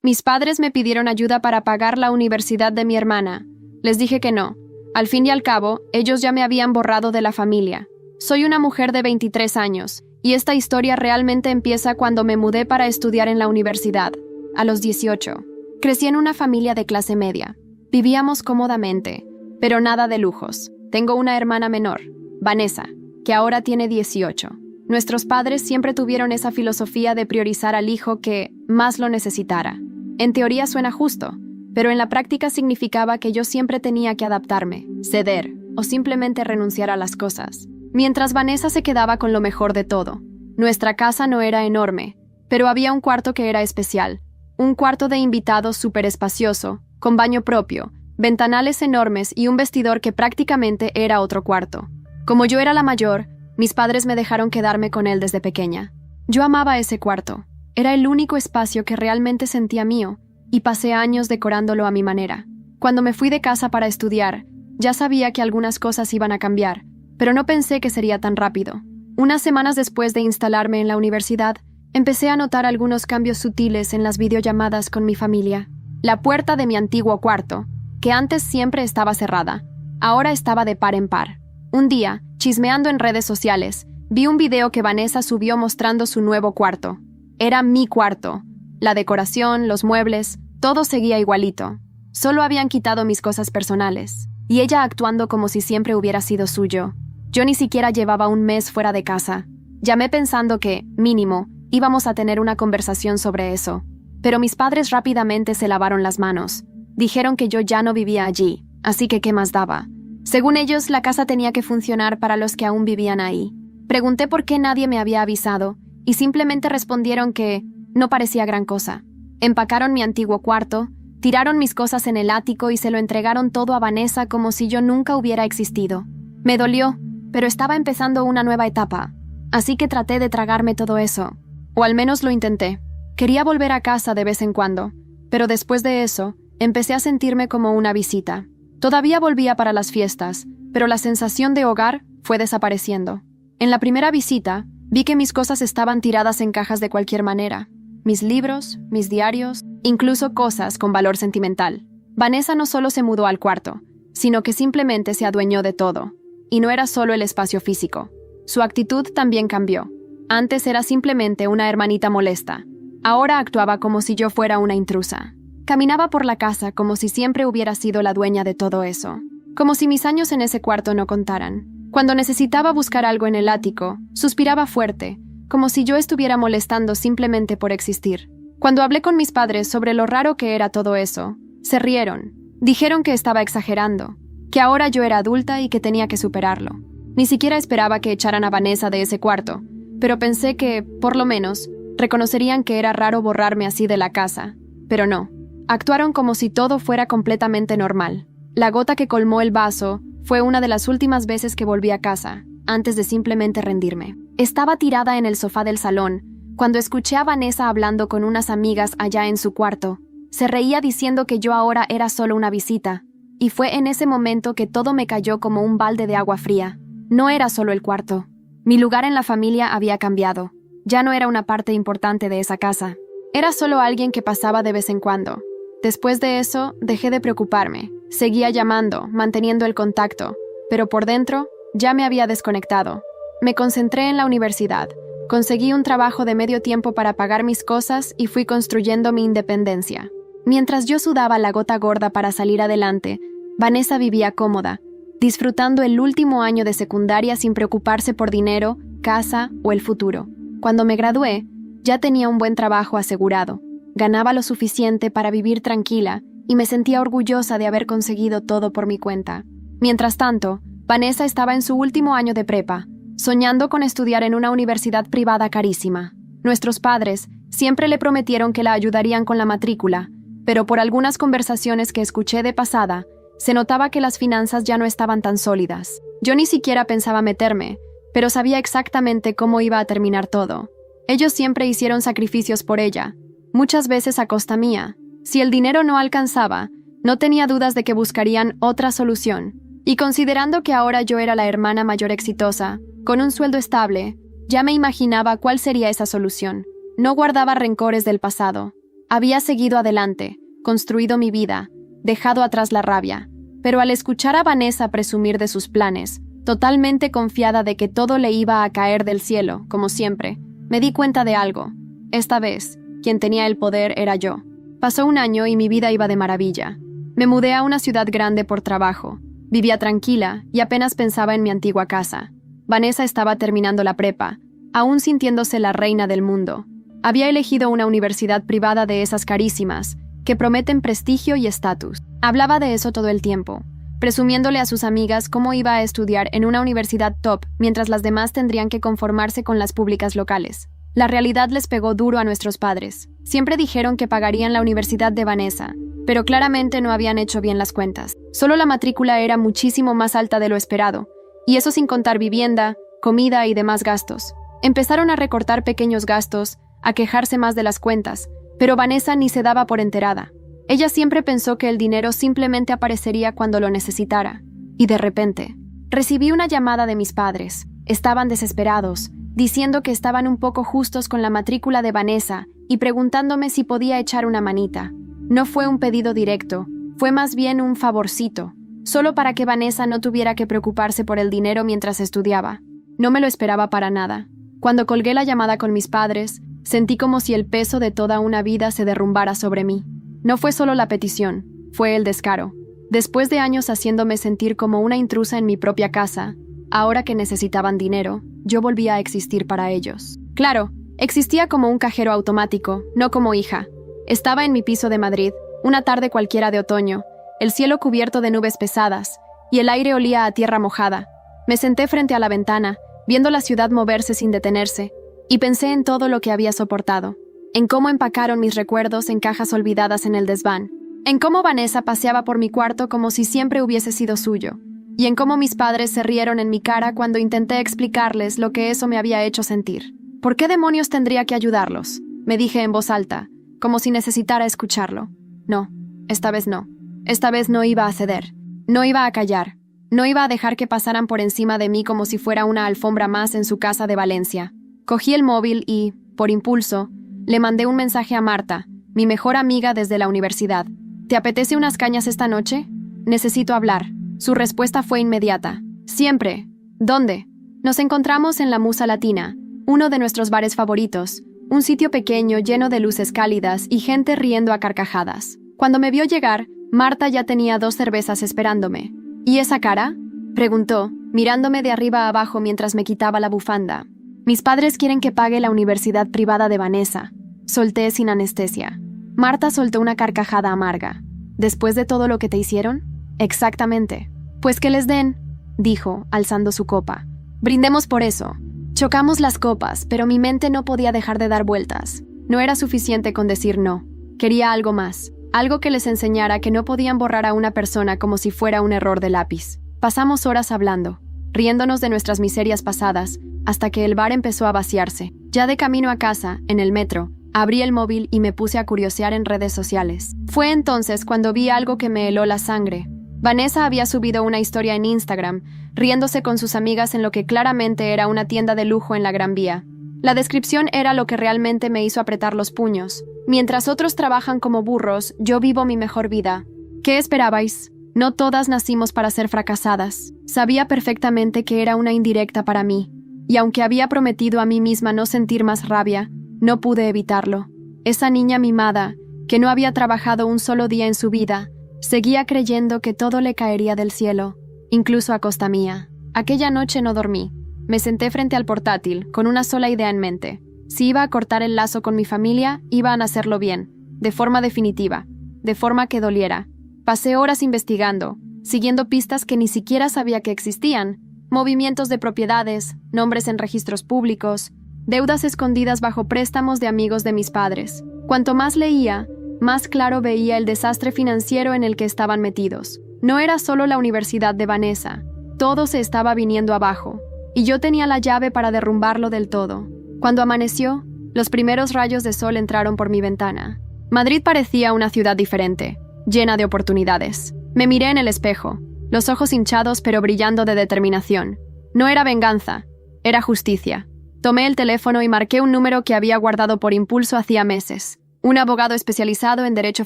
Mis padres me pidieron ayuda para pagar la universidad de mi hermana. Les dije que no. Al fin y al cabo, ellos ya me habían borrado de la familia. Soy una mujer de 23 años, y esta historia realmente empieza cuando me mudé para estudiar en la universidad, a los 18. Crecí en una familia de clase media. Vivíamos cómodamente, pero nada de lujos. Tengo una hermana menor, Vanessa, que ahora tiene 18. Nuestros padres siempre tuvieron esa filosofía de priorizar al hijo que más lo necesitara. En teoría suena justo, pero en la práctica significaba que yo siempre tenía que adaptarme, ceder o simplemente renunciar a las cosas. Mientras Vanessa se quedaba con lo mejor de todo. Nuestra casa no era enorme, pero había un cuarto que era especial. Un cuarto de invitados súper espacioso, con baño propio, ventanales enormes y un vestidor que prácticamente era otro cuarto. Como yo era la mayor, mis padres me dejaron quedarme con él desde pequeña. Yo amaba ese cuarto. Era el único espacio que realmente sentía mío, y pasé años decorándolo a mi manera. Cuando me fui de casa para estudiar, ya sabía que algunas cosas iban a cambiar, pero no pensé que sería tan rápido. Unas semanas después de instalarme en la universidad, empecé a notar algunos cambios sutiles en las videollamadas con mi familia. La puerta de mi antiguo cuarto, que antes siempre estaba cerrada, ahora estaba de par en par. Un día, chismeando en redes sociales, vi un video que Vanessa subió mostrando su nuevo cuarto. Era mi cuarto. La decoración, los muebles, todo seguía igualito. Solo habían quitado mis cosas personales, y ella actuando como si siempre hubiera sido suyo. Yo ni siquiera llevaba un mes fuera de casa. Llamé pensando que, mínimo, íbamos a tener una conversación sobre eso. Pero mis padres rápidamente se lavaron las manos. Dijeron que yo ya no vivía allí, así que ¿qué más daba? Según ellos, la casa tenía que funcionar para los que aún vivían ahí. Pregunté por qué nadie me había avisado, y simplemente respondieron que no parecía gran cosa. Empacaron mi antiguo cuarto, tiraron mis cosas en el ático y se lo entregaron todo a Vanessa como si yo nunca hubiera existido. Me dolió, pero estaba empezando una nueva etapa, así que traté de tragarme todo eso. O al menos lo intenté. Quería volver a casa de vez en cuando, pero después de eso, empecé a sentirme como una visita. Todavía volvía para las fiestas, pero la sensación de hogar fue desapareciendo. En la primera visita, vi que mis cosas estaban tiradas en cajas de cualquier manera. Mis libros, mis diarios, incluso cosas con valor sentimental. Vanessa no solo se mudó al cuarto, sino que simplemente se adueñó de todo. Y no era solo el espacio físico. Su actitud también cambió. Antes era simplemente una hermanita molesta. Ahora actuaba como si yo fuera una intrusa. Caminaba por la casa como si siempre hubiera sido la dueña de todo eso. Como si mis años en ese cuarto no contaran. Cuando necesitaba buscar algo en el ático, suspiraba fuerte, como si yo estuviera molestando simplemente por existir. Cuando hablé con mis padres sobre lo raro que era todo eso, se rieron. Dijeron que estaba exagerando, que ahora yo era adulta y que tenía que superarlo. Ni siquiera esperaba que echaran a Vanessa de ese cuarto, pero pensé que, por lo menos, reconocerían que era raro borrarme así de la casa. Pero no. Actuaron como si todo fuera completamente normal. La gota que colmó el vaso fue una de las últimas veces que volví a casa, antes de simplemente rendirme. Estaba tirada en el sofá del salón, cuando escuché a Vanessa hablando con unas amigas allá en su cuarto. Se reía diciendo que yo ahora era solo una visita, y fue en ese momento que todo me cayó como un balde de agua fría. No era solo el cuarto. Mi lugar en la familia había cambiado. Ya no era una parte importante de esa casa. Era solo alguien que pasaba de vez en cuando. Después de eso, dejé de preocuparme. Seguía llamando, manteniendo el contacto, pero por dentro ya me había desconectado. Me concentré en la universidad. Conseguí un trabajo de medio tiempo para pagar mis cosas y fui construyendo mi independencia. Mientras yo sudaba la gota gorda para salir adelante, Vanessa vivía cómoda, disfrutando el último año de secundaria sin preocuparse por dinero, casa o el futuro. Cuando me gradué, ya tenía un buen trabajo asegurado. Ganaba lo suficiente para vivir tranquila y me sentía orgullosa de haber conseguido todo por mi cuenta. Mientras tanto, Vanessa estaba en su último año de prepa, soñando con estudiar en una universidad privada carísima. Nuestros padres siempre le prometieron que la ayudarían con la matrícula, pero por algunas conversaciones que escuché de pasada, se notaba que las finanzas ya no estaban tan sólidas. Yo ni siquiera pensaba meterme, pero sabía exactamente cómo iba a terminar todo. Ellos siempre hicieron sacrificios por ella, muchas veces a costa mía. Si el dinero no alcanzaba, no tenía dudas de que buscarían otra solución. Y considerando que ahora yo era la hermana mayor exitosa, con un sueldo estable, ya me imaginaba cuál sería esa solución. No guardaba rencores del pasado. Había seguido adelante, construido mi vida, dejado atrás la rabia. Pero al escuchar a Vanessa presumir de sus planes, totalmente confiada de que todo le iba a caer del cielo, como siempre, me di cuenta de algo. Esta vez, quien tenía el poder era yo. Pasó un año y mi vida iba de maravilla. Me mudé a una ciudad grande por trabajo. Vivía tranquila y apenas pensaba en mi antigua casa. Vanessa estaba terminando la prepa, aún sintiéndose la reina del mundo. Había elegido una universidad privada de esas carísimas, que prometen prestigio y estatus. Hablaba de eso todo el tiempo, presumiéndole a sus amigas cómo iba a estudiar en una universidad top, mientras las demás tendrían que conformarse con las públicas locales. La realidad les pegó duro a nuestros padres. Siempre dijeron que pagarían la universidad de Vanessa, pero claramente no habían hecho bien las cuentas. Solo la matrícula era muchísimo más alta de lo esperado, y eso sin contar vivienda, comida y demás gastos. Empezaron a recortar pequeños gastos, a quejarse más de las cuentas, pero Vanessa ni se daba por enterada. Ella siempre pensó que el dinero simplemente aparecería cuando lo necesitara. Y de repente, recibí una llamada de mis padres. Estaban desesperados, diciendo que estaban un poco justos con la matrícula de Vanessa y preguntándome si podía echar una manita. No fue un pedido directo, fue más bien un favorcito, solo para que Vanessa no tuviera que preocuparse por el dinero mientras estudiaba. No me lo esperaba para nada. Cuando colgué la llamada con mis padres, sentí como si el peso de toda una vida se derrumbara sobre mí. No fue solo la petición, fue el descaro. Después de años haciéndome sentir como una intrusa en mi propia casa, ahora que necesitaban dinero, yo volvía a existir para ellos. Claro, existía como un cajero automático, no como hija. Estaba en mi piso de Madrid, una tarde cualquiera de otoño, el cielo cubierto de nubes pesadas, y el aire olía a tierra mojada. Me senté frente a la ventana, viendo la ciudad moverse sin detenerse, y pensé en todo lo que había soportado, en cómo empacaron mis recuerdos en cajas olvidadas en el desván, en cómo Vanessa paseaba por mi cuarto como si siempre hubiese sido suyo, y en cómo mis padres se rieron en mi cara cuando intenté explicarles lo que eso me había hecho sentir. ¿Por qué demonios tendría que ayudarlos?, me dije en voz alta, como si necesitara escucharlo. No, esta vez no. Esta vez no iba a ceder. No iba a callar. No iba a dejar que pasaran por encima de mí como si fuera una alfombra más en su casa de Valencia. Cogí el móvil y, por impulso, le mandé un mensaje a Marta, mi mejor amiga desde la universidad. ¿Te apetece unas cañas esta noche? Necesito hablar. Su respuesta fue inmediata. Siempre. ¿Dónde? Nos encontramos en la Musa Latina, uno de nuestros bares favoritos, un sitio pequeño lleno de luces cálidas y gente riendo a carcajadas. Cuando me vio llegar, Marta ya tenía 2 cervezas esperándome. ¿Y esa cara?, preguntó, mirándome de arriba a abajo mientras me quitaba la bufanda. Mis padres quieren que pague la universidad privada de Vanessa. Solté sin anestesia. Marta soltó una carcajada amarga. ¿Después de todo lo que te hicieron? Exactamente. Pues que les den, dijo, alzando su copa. Brindemos por eso. Chocamos las copas, pero mi mente no podía dejar de dar vueltas. No era suficiente con decir no. Quería algo más. Algo que les enseñara que no podían borrar a una persona como si fuera un error de lápiz. Pasamos horas hablando, riéndonos de nuestras miserias pasadas, hasta que el bar empezó a vaciarse. Ya de camino a casa, en el metro, abrí el móvil y me puse a curiosear en redes sociales. Fue entonces cuando vi algo que me heló la sangre. Vanessa había subido una historia en Instagram, riéndose con sus amigas en lo que claramente era una tienda de lujo en la Gran Vía. La descripción era lo que realmente me hizo apretar los puños. Mientras otros trabajan como burros, yo vivo mi mejor vida. ¿Qué esperabais? No todas nacimos para ser fracasadas. Sabía perfectamente que era una indirecta para mí. Y aunque había prometido a mí misma no sentir más rabia, no pude evitarlo. Esa niña mimada, que no había trabajado un solo día en su vida, seguía creyendo que todo le caería del cielo, incluso a costa mía. Aquella noche no dormí. Me senté frente al portátil, con una sola idea en mente. Si iba a cortar el lazo con mi familia, iban a hacerlo bien, de forma definitiva, de forma que doliera. Pasé horas investigando, siguiendo pistas que ni siquiera sabía que existían, movimientos de propiedades, nombres en registros públicos, deudas escondidas bajo préstamos de amigos de mis padres. Cuanto más leía, más claro veía el desastre financiero en el que estaban metidos. No era solo la universidad de Vanessa, todo se estaba viniendo abajo, y yo tenía la llave para derrumbarlo del todo. Cuando amaneció, los primeros rayos de sol entraron por mi ventana. Madrid parecía una ciudad diferente, llena de oportunidades. Me miré en el espejo, los ojos hinchados pero brillando de determinación. No era venganza, era justicia. Tomé el teléfono y marqué un número que había guardado por impulso hacía meses. un abogado especializado en derecho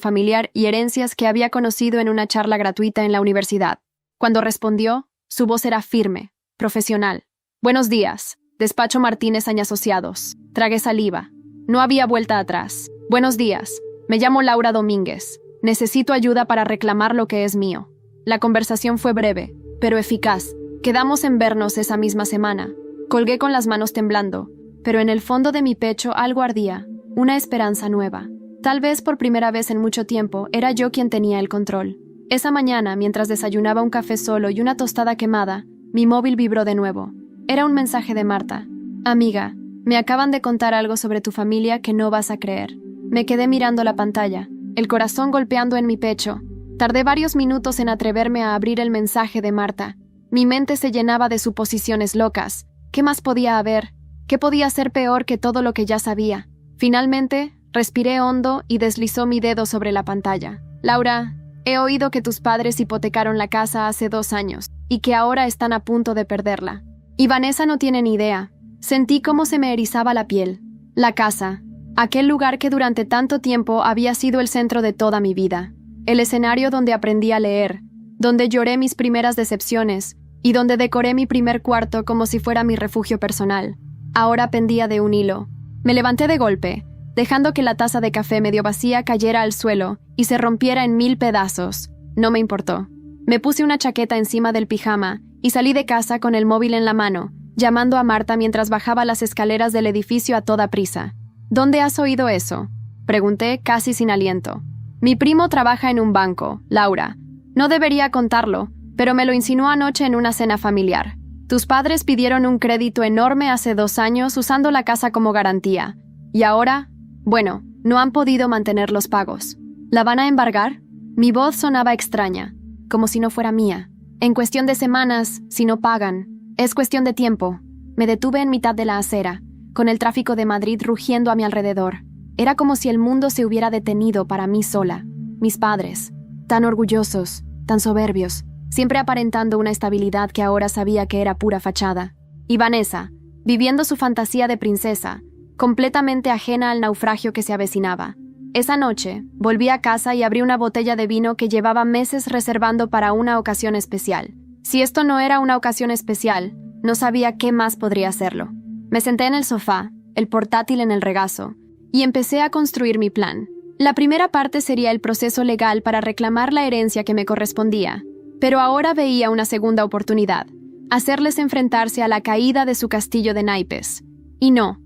familiar y herencias que había conocido en una charla gratuita en la universidad. Cuando respondió, su voz era firme, profesional. Buenos días, despacho Martínez & Asociados. Tragué saliva. No había vuelta atrás. Buenos días, me llamo Laura Domínguez. Necesito ayuda para reclamar lo que es mío. La conversación fue breve, pero eficaz. Quedamos en vernos esa misma semana. Colgué con las manos temblando, pero en el fondo de mi pecho algo ardía, una esperanza nueva. Tal vez por primera vez en mucho tiempo era yo quien tenía el control. Esa mañana, mientras desayunaba un café solo y una tostada quemada, mi móvil vibró de nuevo. Era un mensaje de Marta. Amiga, me acaban de contar algo sobre tu familia que no vas a creer. Me quedé mirando la pantalla, el corazón golpeando en mi pecho. Tardé varios minutos en atreverme a abrir el mensaje de Marta. Mi mente se llenaba de suposiciones locas. ¿Qué más podía haber? ¿Qué podía ser peor que todo lo que ya sabía? Finalmente, respiré hondo y deslizó mi dedo sobre la pantalla. Laura, he oído que tus padres hipotecaron la casa hace 2 años y que ahora están a punto de perderla. Y Vanessa no tiene ni idea. Sentí cómo se me erizaba la piel. La casa, aquel lugar que durante tanto tiempo había sido el centro de toda mi vida. El escenario donde aprendí a leer, donde lloré mis primeras decepciones y donde decoré mi primer cuarto como si fuera mi refugio personal. Ahora pendía de un hilo. Me levanté de golpe, dejando que la taza de café medio vacía cayera al suelo y se rompiera en 1000 pedazos. No me importó. Me puse una chaqueta encima del pijama y salí de casa con el móvil en la mano, llamando a Marta mientras bajaba las escaleras del edificio a toda prisa. ¿Dónde has oído eso?, pregunté casi sin aliento. Mi primo trabaja en un banco, Laura. No debería contarlo, pero me lo insinuó anoche en una cena familiar. Tus padres pidieron un crédito enorme hace 2 años usando la casa como garantía. Y ahora, bueno, no han podido mantener los pagos. ¿La van a embargar? Mi voz sonaba extraña, como si no fuera mía. En cuestión de semanas, si no pagan, es cuestión de tiempo. Me detuve en mitad de la acera, con el tráfico de Madrid rugiendo a mi alrededor. Era como si el mundo se hubiera detenido para mí sola. Mis padres, tan orgullosos, tan soberbios, siempre aparentando una estabilidad que ahora sabía que era pura fachada. Y Vanessa, viviendo su fantasía de princesa, completamente ajena al naufragio que se avecinaba. Esa noche, volví a casa y abrí una botella de vino que llevaba meses reservando para una ocasión especial. Si esto no era una ocasión especial, no sabía qué más podría hacerlo. Me senté en el sofá, el portátil en el regazo, y empecé a construir mi plan. La primera parte sería el proceso legal para reclamar la herencia que me correspondía, pero ahora veía una segunda oportunidad, hacerles enfrentarse a la caída de su castillo de naipes. Y no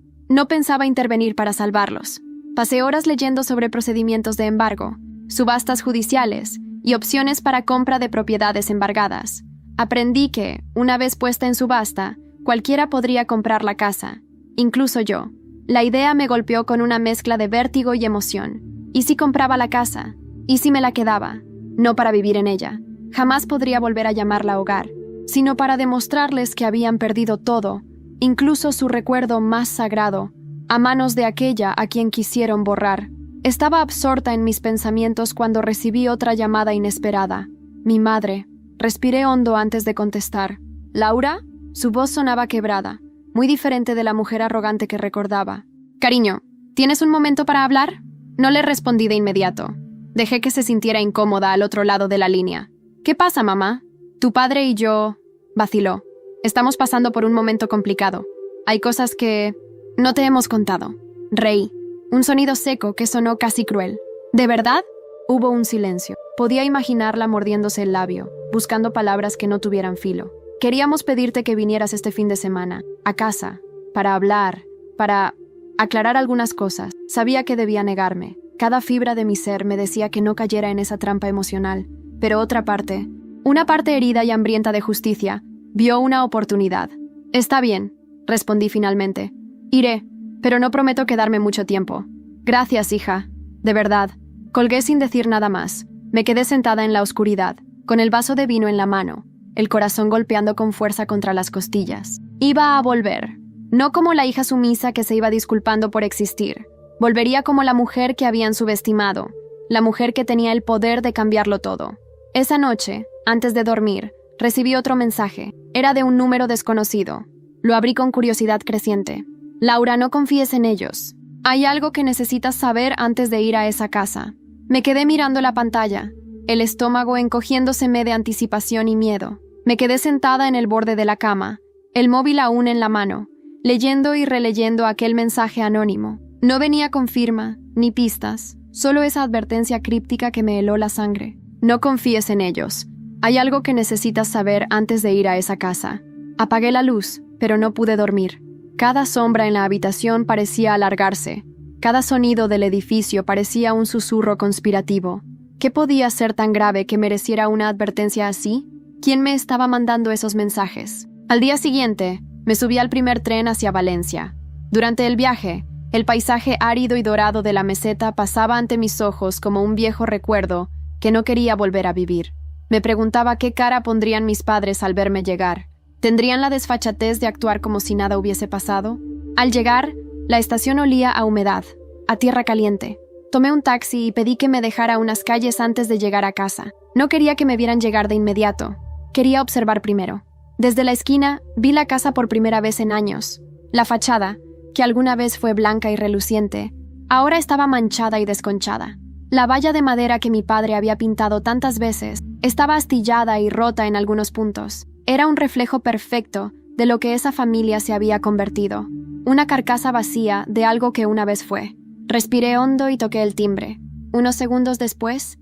pensaba intervenir para salvarlos. Pasé horas leyendo sobre procedimientos de embargo, subastas judiciales y opciones para compra de propiedades embargadas. Aprendí que, una vez puesta en subasta, cualquiera podría comprar la casa, incluso yo. La idea me golpeó con una mezcla de vértigo y emoción. ¿Y si compraba la casa? ¿Y si me la quedaba? No para vivir en ella. Jamás podría volver a llamarla hogar, sino para demostrarles que habían perdido todo, incluso su recuerdo más sagrado, a manos de aquella a quien quisieron borrar. Estaba absorta en mis pensamientos cuando recibí otra llamada inesperada. Mi madre. Respiré hondo antes de contestar. ¿Laura? Su voz sonaba quebrada, muy diferente de la mujer arrogante que recordaba. Cariño, ¿tienes un momento para hablar? No le respondí de inmediato. Dejé que se sintiera incómoda al otro lado de la línea. ¿Qué pasa, mamá? Tu padre y yo... vaciló. Estamos pasando por un momento complicado. Hay cosas que... no te hemos contado. Reí. Un sonido seco que sonó casi cruel. ¿De verdad? Hubo un silencio. Podía imaginarla mordiéndose el labio, buscando palabras que no tuvieran filo. Queríamos pedirte que vinieras este fin de semana, a casa, para hablar, para aclarar algunas cosas. Sabía que debía negarme. Cada fibra de mi ser me decía que no cayera en esa trampa emocional. Pero otra parte, una parte herida y hambrienta de justicia, vio una oportunidad. Está bien, respondí finalmente. Iré, pero no prometo quedarme mucho tiempo. Gracias, hija. De verdad. Colgué sin decir nada más. Me quedé sentada en la oscuridad, con el vaso de vino en la mano, el corazón golpeando con fuerza contra las costillas. Iba a volver. No como la hija sumisa que se iba disculpando por existir. Volvería como la mujer que habían subestimado, la mujer que tenía el poder de cambiarlo todo. Esa noche, antes de dormir, recibí otro mensaje. Era de un número desconocido. Lo abrí con curiosidad creciente. Laura, no confíes en ellos. Hay algo que necesitas saber antes de ir a esa casa. Me quedé mirando la pantalla, el estómago encogiéndoseme de anticipación y miedo. Me quedé sentada en el borde de la cama, el móvil aún en la mano, leyendo y releyendo aquel mensaje anónimo. No venía con firma, ni pistas, solo esa advertencia críptica que me heló la sangre. No confíes en ellos. Hay algo que necesitas saber antes de ir a esa casa. Apagué la luz, pero no pude dormir. Cada sombra en la habitación parecía alargarse. Cada sonido del edificio parecía un susurro conspirativo. ¿Qué podía ser tan grave que mereciera una advertencia así? ¿Quién me estaba mandando esos mensajes? Al día siguiente, me subí al primer tren hacia Valencia. Durante el viaje, el paisaje árido y dorado de la meseta pasaba ante mis ojos como un viejo recuerdo que no quería volver a vivir. Me preguntaba qué cara pondrían mis padres al verme llegar. ¿Tendrían la desfachatez de actuar como si nada hubiese pasado? Al llegar, la estación olía a humedad, a tierra caliente. Tomé un taxi y pedí que me dejara unas calles antes de llegar a casa. No quería que me vieran llegar de inmediato. Quería observar primero. Desde la esquina, vi la casa por primera vez en años. La fachada, que alguna vez fue blanca y reluciente, ahora estaba manchada y desconchada. La valla de madera que mi padre había pintado tantas veces estaba astillada y rota en algunos puntos. Era un reflejo perfecto de lo que esa familia se había convertido. Una carcasa vacía de algo que una vez fue. Respiré hondo y toqué el timbre. Unos segundos después,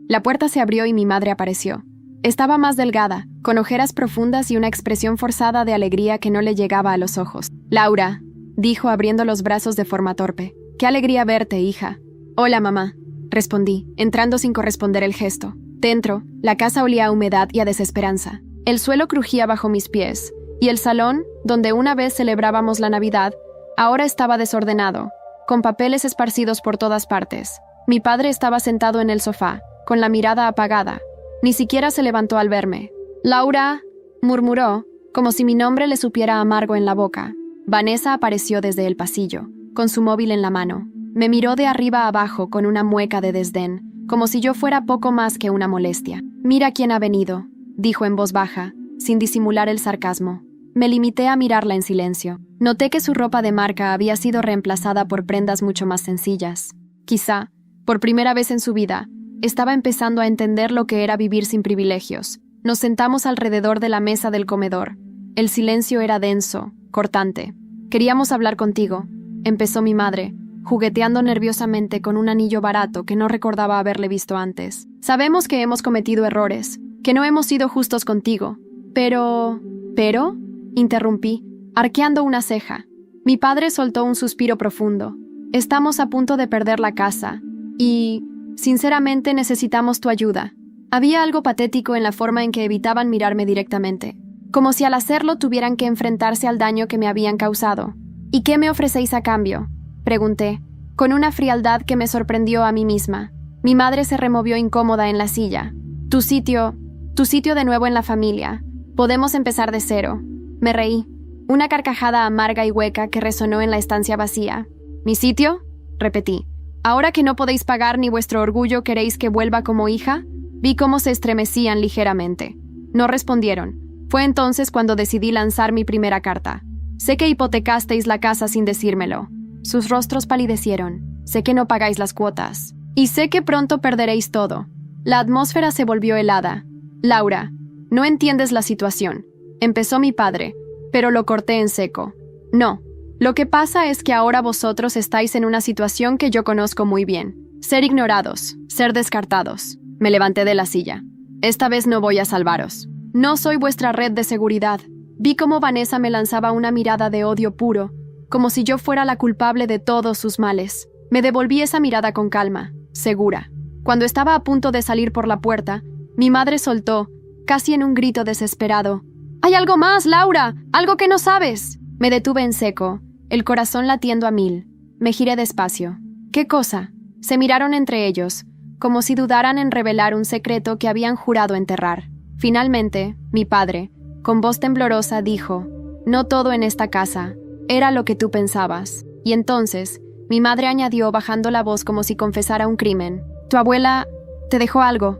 la puerta se abrió y mi madre apareció. Estaba más delgada, con ojeras profundas y una expresión forzada de alegría que no le llegaba a los ojos. «Laura», dijo abriendo los brazos de forma torpe. «Qué alegría verte, hija». «Hola, mamá», respondí, entrando sin corresponder el gesto. Dentro, la casa olía a humedad y a desesperanza. El suelo crujía bajo mis pies, y el salón, donde una vez celebrábamos la Navidad, ahora estaba desordenado, con papeles esparcidos por todas partes. Mi padre estaba sentado en el sofá, con la mirada apagada. Ni siquiera se levantó al verme. «Laura», murmuró, como si mi nombre le supiera amargo en la boca. Vanessa apareció desde el pasillo, con su móvil en la mano. Me miró de arriba a abajo con una mueca de desdén, como si yo fuera poco más que una molestia. «Mira quién ha venido», dijo en voz baja, sin disimular el sarcasmo. Me limité a mirarla en silencio. Noté que su ropa de marca había sido reemplazada por prendas mucho más sencillas. Quizá, por primera vez en su vida, estaba empezando a entender lo que era vivir sin privilegios. Nos sentamos alrededor de la mesa del comedor. El silencio era denso, cortante. «Queríamos hablar contigo», empezó mi madre, jugueteando nerviosamente con un anillo barato que no recordaba haberle visto antes. «Sabemos que hemos cometido errores, que no hemos sido justos contigo. Pero...» «¿Pero?», interrumpí, arqueando una ceja. Mi padre soltó un suspiro profundo. «Estamos a punto de perder la casa. Y, sinceramente, necesitamos tu ayuda». Había algo patético en la forma en que evitaban mirarme directamente, como si al hacerlo tuvieran que enfrentarse al daño que me habían causado. «¿Y qué me ofrecéis a cambio?», pregunté, con una frialdad que me sorprendió a mí misma. Mi madre se removió incómoda en la silla. Tu sitio de nuevo en la familia. Podemos empezar de cero». Me reí. Una carcajada amarga y hueca que resonó en la estancia vacía. «¿Mi sitio?», repetí. «¿Ahora que no podéis pagar ni vuestro orgullo queréis que vuelva como hija?». Vi cómo se estremecían ligeramente. No respondieron. Fue entonces cuando decidí lanzar mi primera carta. «Sé que hipotecasteis la casa sin decírmelo». Sus rostros palidecieron. «Sé que no pagáis las cuotas. Y sé que pronto perderéis todo». La atmósfera se volvió helada. «Laura, no entiendes la situación», empezó mi padre, pero lo corté en seco. «No. Lo que pasa es que ahora vosotros estáis en una situación que yo conozco muy bien. Ser ignorados, ser descartados». Me levanté de la silla. «Esta vez no voy a salvaros. No soy vuestra red de seguridad». Vi cómo Vanessa me lanzaba una mirada de odio puro, como si yo fuera la culpable de todos sus males. Me devolví esa mirada con calma, segura. Cuando estaba a punto de salir por la puerta, mi madre soltó, casi en un grito desesperado: «¡Hay algo más, Laura! ¡Algo que no sabes!». Me detuve en seco, el corazón latiendo a 1000. Me giré despacio. «¿Qué cosa?». Se miraron entre ellos, como si dudaran en revelar un secreto que habían jurado enterrar. Finalmente, mi padre, con voz temblorosa, dijo: «No todo en esta casa era lo que tú pensabas». Y entonces, mi madre añadió bajando la voz como si confesara un crimen: «Tu abuela te dejó algo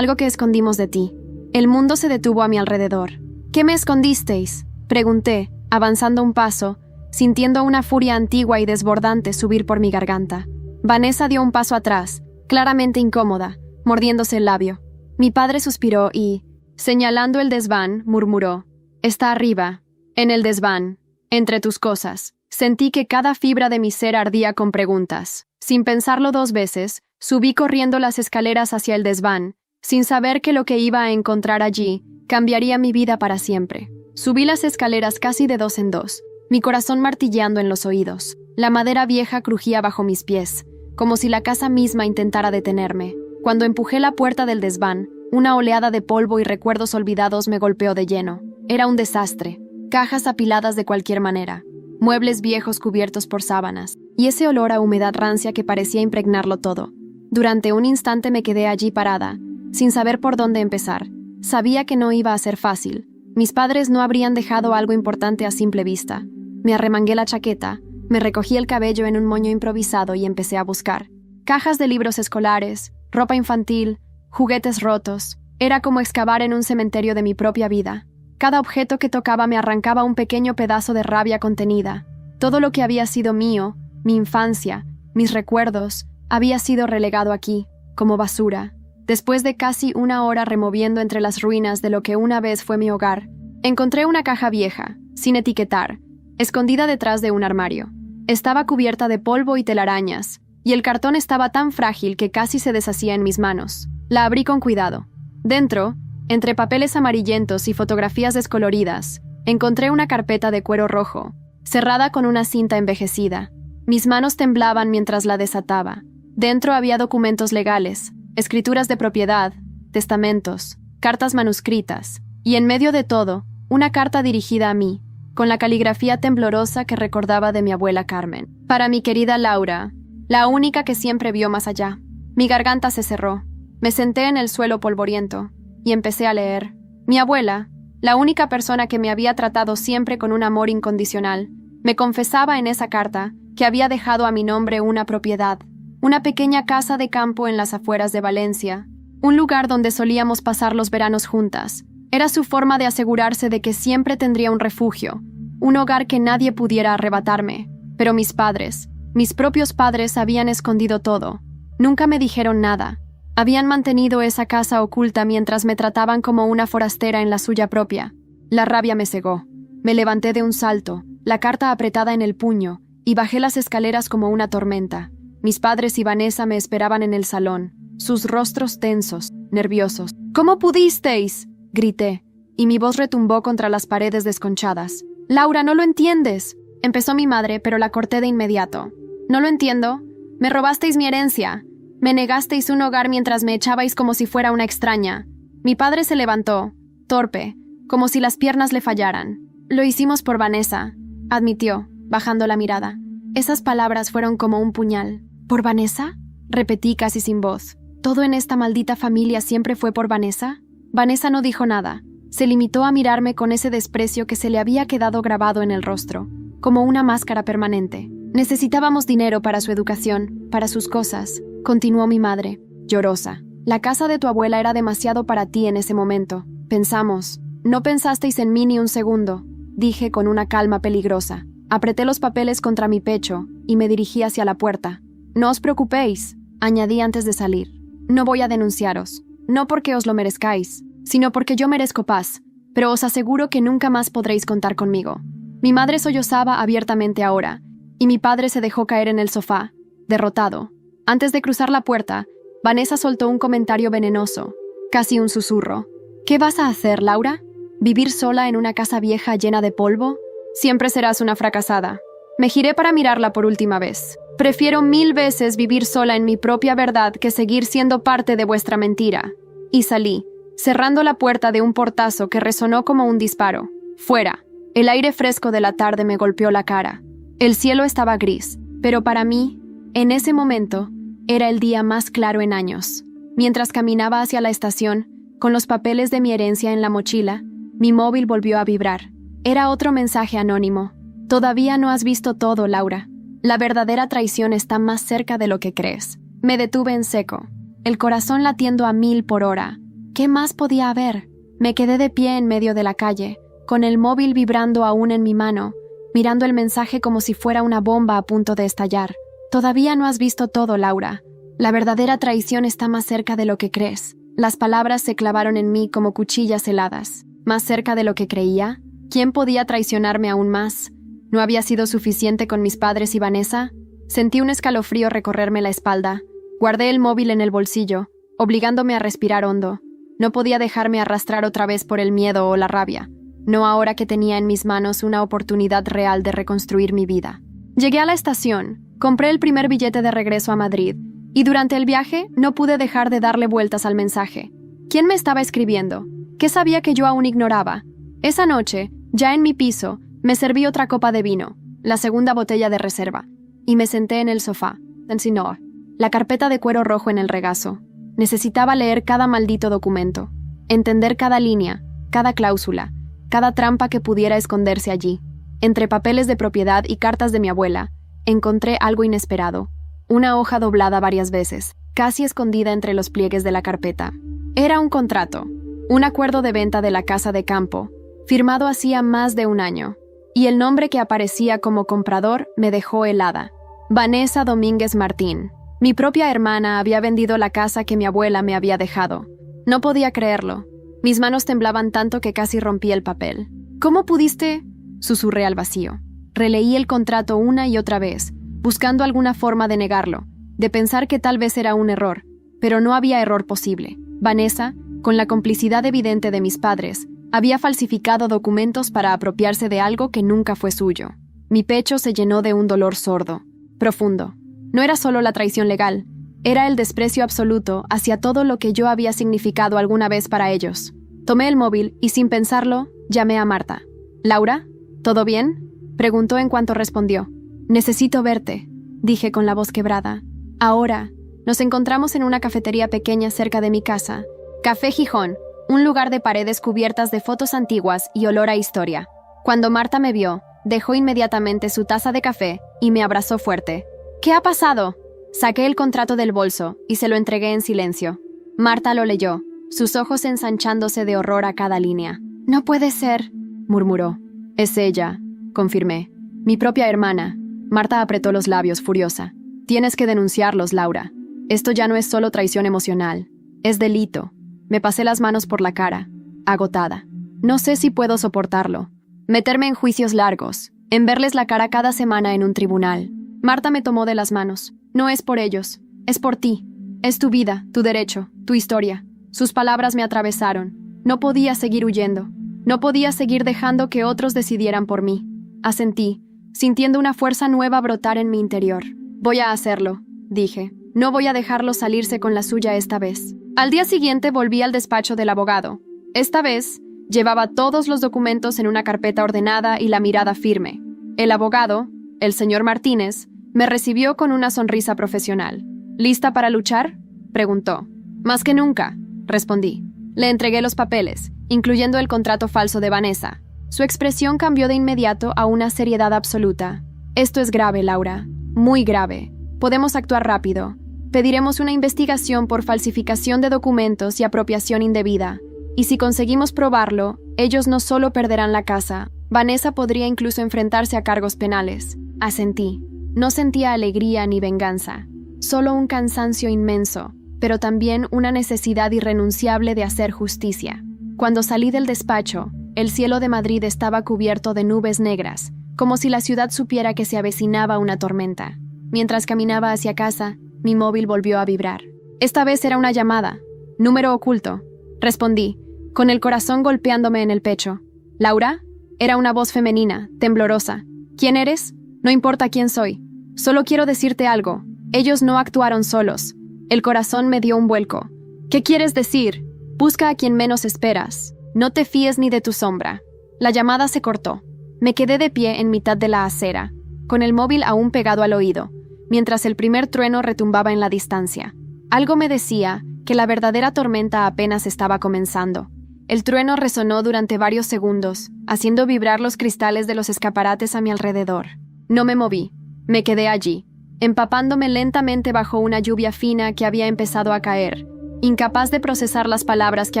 que escondimos de ti». El mundo se detuvo a mi alrededor. «¿Qué me escondisteis?», pregunté, avanzando un paso, sintiendo una furia antigua y desbordante subir por mi garganta. Vanessa dio un paso atrás, claramente incómoda, mordiéndose el labio. Mi padre suspiró y, señalando el desván, murmuró: «Está arriba, en el desván, entre tus cosas». Sentí que cada fibra de mi ser ardía con preguntas. Sin pensarlo 2 veces, subí corriendo las escaleras hacia el desván, sin saber que lo que iba a encontrar allí cambiaría mi vida para siempre. Subí las escaleras casi de 2 en 2, mi corazón martilleando en los oídos. La madera vieja crujía bajo mis pies, como si la casa misma intentara detenerme. Cuando empujé la puerta del desván, una oleada de polvo y recuerdos olvidados me golpeó de lleno. Era un desastre, cajas apiladas de cualquier manera, muebles viejos cubiertos por sábanas, y ese olor a humedad rancia que parecía impregnarlo todo. Durante un instante me quedé allí parada, sin saber por dónde empezar. Sabía que no iba a ser fácil. Mis padres no habrían dejado algo importante a simple vista. Me arremangué la chaqueta, me recogí el cabello en un moño improvisado y empecé a buscar. Cajas de libros escolares, ropa infantil, juguetes rotos. Era como excavar en un cementerio de mi propia vida. Cada objeto que tocaba me arrancaba un pequeño pedazo de rabia contenida. Todo lo que había sido mío, mi infancia, mis recuerdos, había sido relegado aquí, como basura. Después de casi 1 hora removiendo entre las ruinas de lo que una vez fue mi hogar, encontré una caja vieja, sin etiquetar, escondida detrás de un armario. Estaba cubierta de polvo y telarañas, y el cartón estaba tan frágil que casi se deshacía en mis manos. La abrí con cuidado. Dentro, entre papeles amarillentos y fotografías descoloridas, encontré una carpeta de cuero rojo, cerrada con una cinta envejecida. Mis manos temblaban mientras la desataba. Dentro había documentos legales, escrituras de propiedad, testamentos, cartas manuscritas, y en medio de todo, una carta dirigida a mí, con la caligrafía temblorosa que recordaba de mi abuela Carmen. Para mi querida Laura, la única que siempre vio más allá. Mi garganta se cerró. Me senté en el suelo polvoriento y empecé a leer. Mi abuela, la única persona que me había tratado siempre con un amor incondicional, me confesaba en esa carta que había dejado a mi nombre una propiedad, una pequeña casa de campo en las afueras de Valencia, un lugar donde solíamos pasar los veranos juntas. Era su forma de asegurarse de que siempre tendría un refugio, un hogar que nadie pudiera arrebatarme. Pero mis padres, mis propios padres, habían escondido todo. Nunca me dijeron nada. Habían mantenido esa casa oculta mientras me trataban como una forastera en la suya propia. La rabia me cegó. Me levanté de un salto, la carta apretada en el puño, y bajé las escaleras como una tormenta. Mis padres y Vanessa me esperaban en el salón, sus rostros tensos, nerviosos. «¿Cómo pudisteis?», grité, y mi voz retumbó contra las paredes desconchadas. «Laura, no lo entiendes», empezó mi madre, pero la corté de inmediato. «No lo entiendo. Me robasteis mi herencia. Me negasteis un hogar mientras me echabais como si fuera una extraña». Mi padre se levantó, torpe, como si las piernas le fallaran. «Lo hicimos por Vanessa», admitió, bajando la mirada. Esas palabras fueron como un puñal. «¿Por Vanessa?», repetí casi sin voz. ¿Todo en esta maldita familia siempre fue por Vanessa? Vanessa no dijo nada. Se limitó a mirarme con ese desprecio que se le había quedado grabado en el rostro, como una máscara permanente. «Necesitábamos dinero para su educación, para sus cosas», continuó mi madre, llorosa. «La casa de tu abuela era demasiado para ti en ese momento. Pensamos. No pensasteis en mí ni un segundo», dije con una calma peligrosa. Apreté los papeles contra mi pecho y me dirigí hacia la puerta. «No os preocupéis», añadí antes de salir. «No voy a denunciaros. No porque os lo merezcáis, sino porque yo merezco paz, pero os aseguro que nunca más podréis contar conmigo». Mi madre sollozaba abiertamente ahora, y mi padre se dejó caer en el sofá, derrotado. Antes de cruzar la puerta, Vanessa soltó un comentario venenoso, casi un susurro. «¿Qué vas a hacer, Laura? ¿Vivir sola en una casa vieja llena de polvo? Siempre serás una fracasada». Me giré para mirarla por última vez. «Prefiero 1000 veces vivir sola en mi propia verdad que seguir siendo parte de vuestra mentira». Y salí, cerrando la puerta de un portazo que resonó como un disparo. Fuera. El aire fresco de la tarde me golpeó la cara. El cielo estaba gris, pero para mí, en ese momento, era el día más claro en años. Mientras caminaba hacia la estación, con los papeles de mi herencia en la mochila, mi móvil volvió a vibrar. Era otro mensaje anónimo. «Todavía no has visto todo, Laura. La verdadera traición está más cerca de lo que crees». Me detuve en seco, el corazón latiendo a 1000 por hora. ¿Qué más podía haber? Me quedé de pie en medio de la calle, con el móvil vibrando aún en mi mano, mirando el mensaje como si fuera una bomba a punto de estallar. Todavía no has visto todo, Laura. La verdadera traición está más cerca de lo que crees. Las palabras se clavaron en mí como cuchillas heladas. ¿Más cerca de lo que creía? ¿Quién podía traicionarme aún más? ¿No había sido suficiente con mis padres y Vanessa? Sentí un escalofrío recorrerme la espalda. Guardé el móvil en el bolsillo, obligándome a respirar hondo. No podía dejarme arrastrar otra vez por el miedo o la rabia. No ahora que tenía en mis manos una oportunidad real de reconstruir mi vida. Llegué a la estación, compré el primer billete de regreso a Madrid, y durante el viaje no pude dejar de darle vueltas al mensaje. ¿Quién me estaba escribiendo? ¿Qué sabía que yo aún ignoraba? Esa noche, ya en mi piso, me serví otra copa de vino, la segunda botella de reserva, y me senté en el sofá, ensinó, la carpeta de cuero rojo en el regazo. Necesitaba leer cada maldito documento, entender cada línea, cada cláusula, cada trampa que pudiera esconderse allí. Entre papeles de propiedad y cartas de mi abuela, encontré algo inesperado. Una hoja doblada varias veces, casi escondida entre los pliegues de la carpeta. Era un contrato, un acuerdo de venta de la casa de campo, firmado hacía más de un año, y el nombre que aparecía como comprador me dejó helada. Vanessa Domínguez Martín. Mi propia hermana había vendido la casa que mi abuela me había dejado. No podía creerlo. Mis manos temblaban tanto que casi rompí el papel. ¿Cómo pudiste? Susurré al vacío. Releí el contrato una y otra vez, buscando alguna forma de negarlo, de pensar que tal vez era un error, pero no había error posible. Vanessa, con la complicidad evidente de mis padres, había falsificado documentos para apropiarse de algo que nunca fue suyo. Mi pecho se llenó de un dolor sordo, profundo. No era solo la traición legal, era el desprecio absoluto hacia todo lo que yo había significado alguna vez para ellos. Tomé el móvil y sin pensarlo, llamé a Marta. «¿Laura? ¿Todo bien?», preguntó en cuanto respondió. «Necesito verte», dije con la voz quebrada. «Ahora». Nos encontramos en una cafetería pequeña cerca de mi casa. Café Gijón, un lugar de paredes cubiertas de fotos antiguas y olor a historia. Cuando Marta me vio, dejó inmediatamente su taza de café y me abrazó fuerte. «¿Qué ha pasado?». Saqué el contrato del bolso y se lo entregué en silencio. Marta lo leyó, sus ojos ensanchándose de horror a cada línea. «No puede ser», murmuró. «Es ella», confirmé. «Mi propia hermana». Marta apretó los labios, furiosa. «Tienes que denunciarlos, Laura. Esto ya no es solo traición emocional. Es delito». Me pasé las manos por la cara, agotada. No sé si puedo soportarlo. Meterme en juicios largos, en verles la cara cada semana en un tribunal. Marta me tomó de las manos. «No es por ellos, es por ti. Es tu vida, tu derecho, tu historia». Sus palabras me atravesaron. No podía seguir huyendo. No podía seguir dejando que otros decidieran por mí. Asentí, sintiendo una fuerza nueva brotar en mi interior. «Voy a hacerlo», dije. «No voy a dejarlo salirse con la suya esta vez». Al día siguiente volví al despacho del abogado. Esta vez, llevaba todos los documentos en una carpeta ordenada y la mirada firme. El abogado, el señor Martínez, me recibió con una sonrisa profesional. «¿Lista para luchar?», preguntó. «Más que nunca», respondí. Le entregué los papeles, incluyendo el contrato falso de Vanessa. Su expresión cambió de inmediato a una seriedad absoluta. «Esto es grave, Laura. Muy grave. Podemos actuar rápido. Pediremos una investigación por falsificación de documentos y apropiación indebida. Y si conseguimos probarlo, ellos no solo perderán la casa, Vanessa podría incluso enfrentarse a cargos penales». Asentí. No sentía alegría ni venganza, solo un cansancio inmenso, pero también una necesidad irrenunciable de hacer justicia. Cuando salí del despacho, el cielo de Madrid estaba cubierto de nubes negras, como si la ciudad supiera que se avecinaba una tormenta. Mientras caminaba hacia casa, mi móvil volvió a vibrar. Esta vez era una llamada. «Número oculto», respondí, con el corazón golpeándome en el pecho. «¿Laura?». Era una voz femenina, temblorosa. «¿Quién eres?». «No importa quién soy. Solo quiero decirte algo. Ellos no actuaron solos». El corazón me dio un vuelco. «¿Qué quieres decir?». «Busca a quien menos esperas. No te fíes ni de tu sombra». La llamada se cortó. Me quedé de pie en mitad de la acera, con el móvil aún pegado al oído, mientras el primer trueno retumbaba en la distancia. Algo me decía que la verdadera tormenta apenas estaba comenzando. El trueno resonó durante varios segundos, haciendo vibrar los cristales de los escaparates a mi alrededor. No me moví. Me quedé allí, empapándome lentamente bajo una lluvia fina que había empezado a caer, incapaz de procesar las palabras que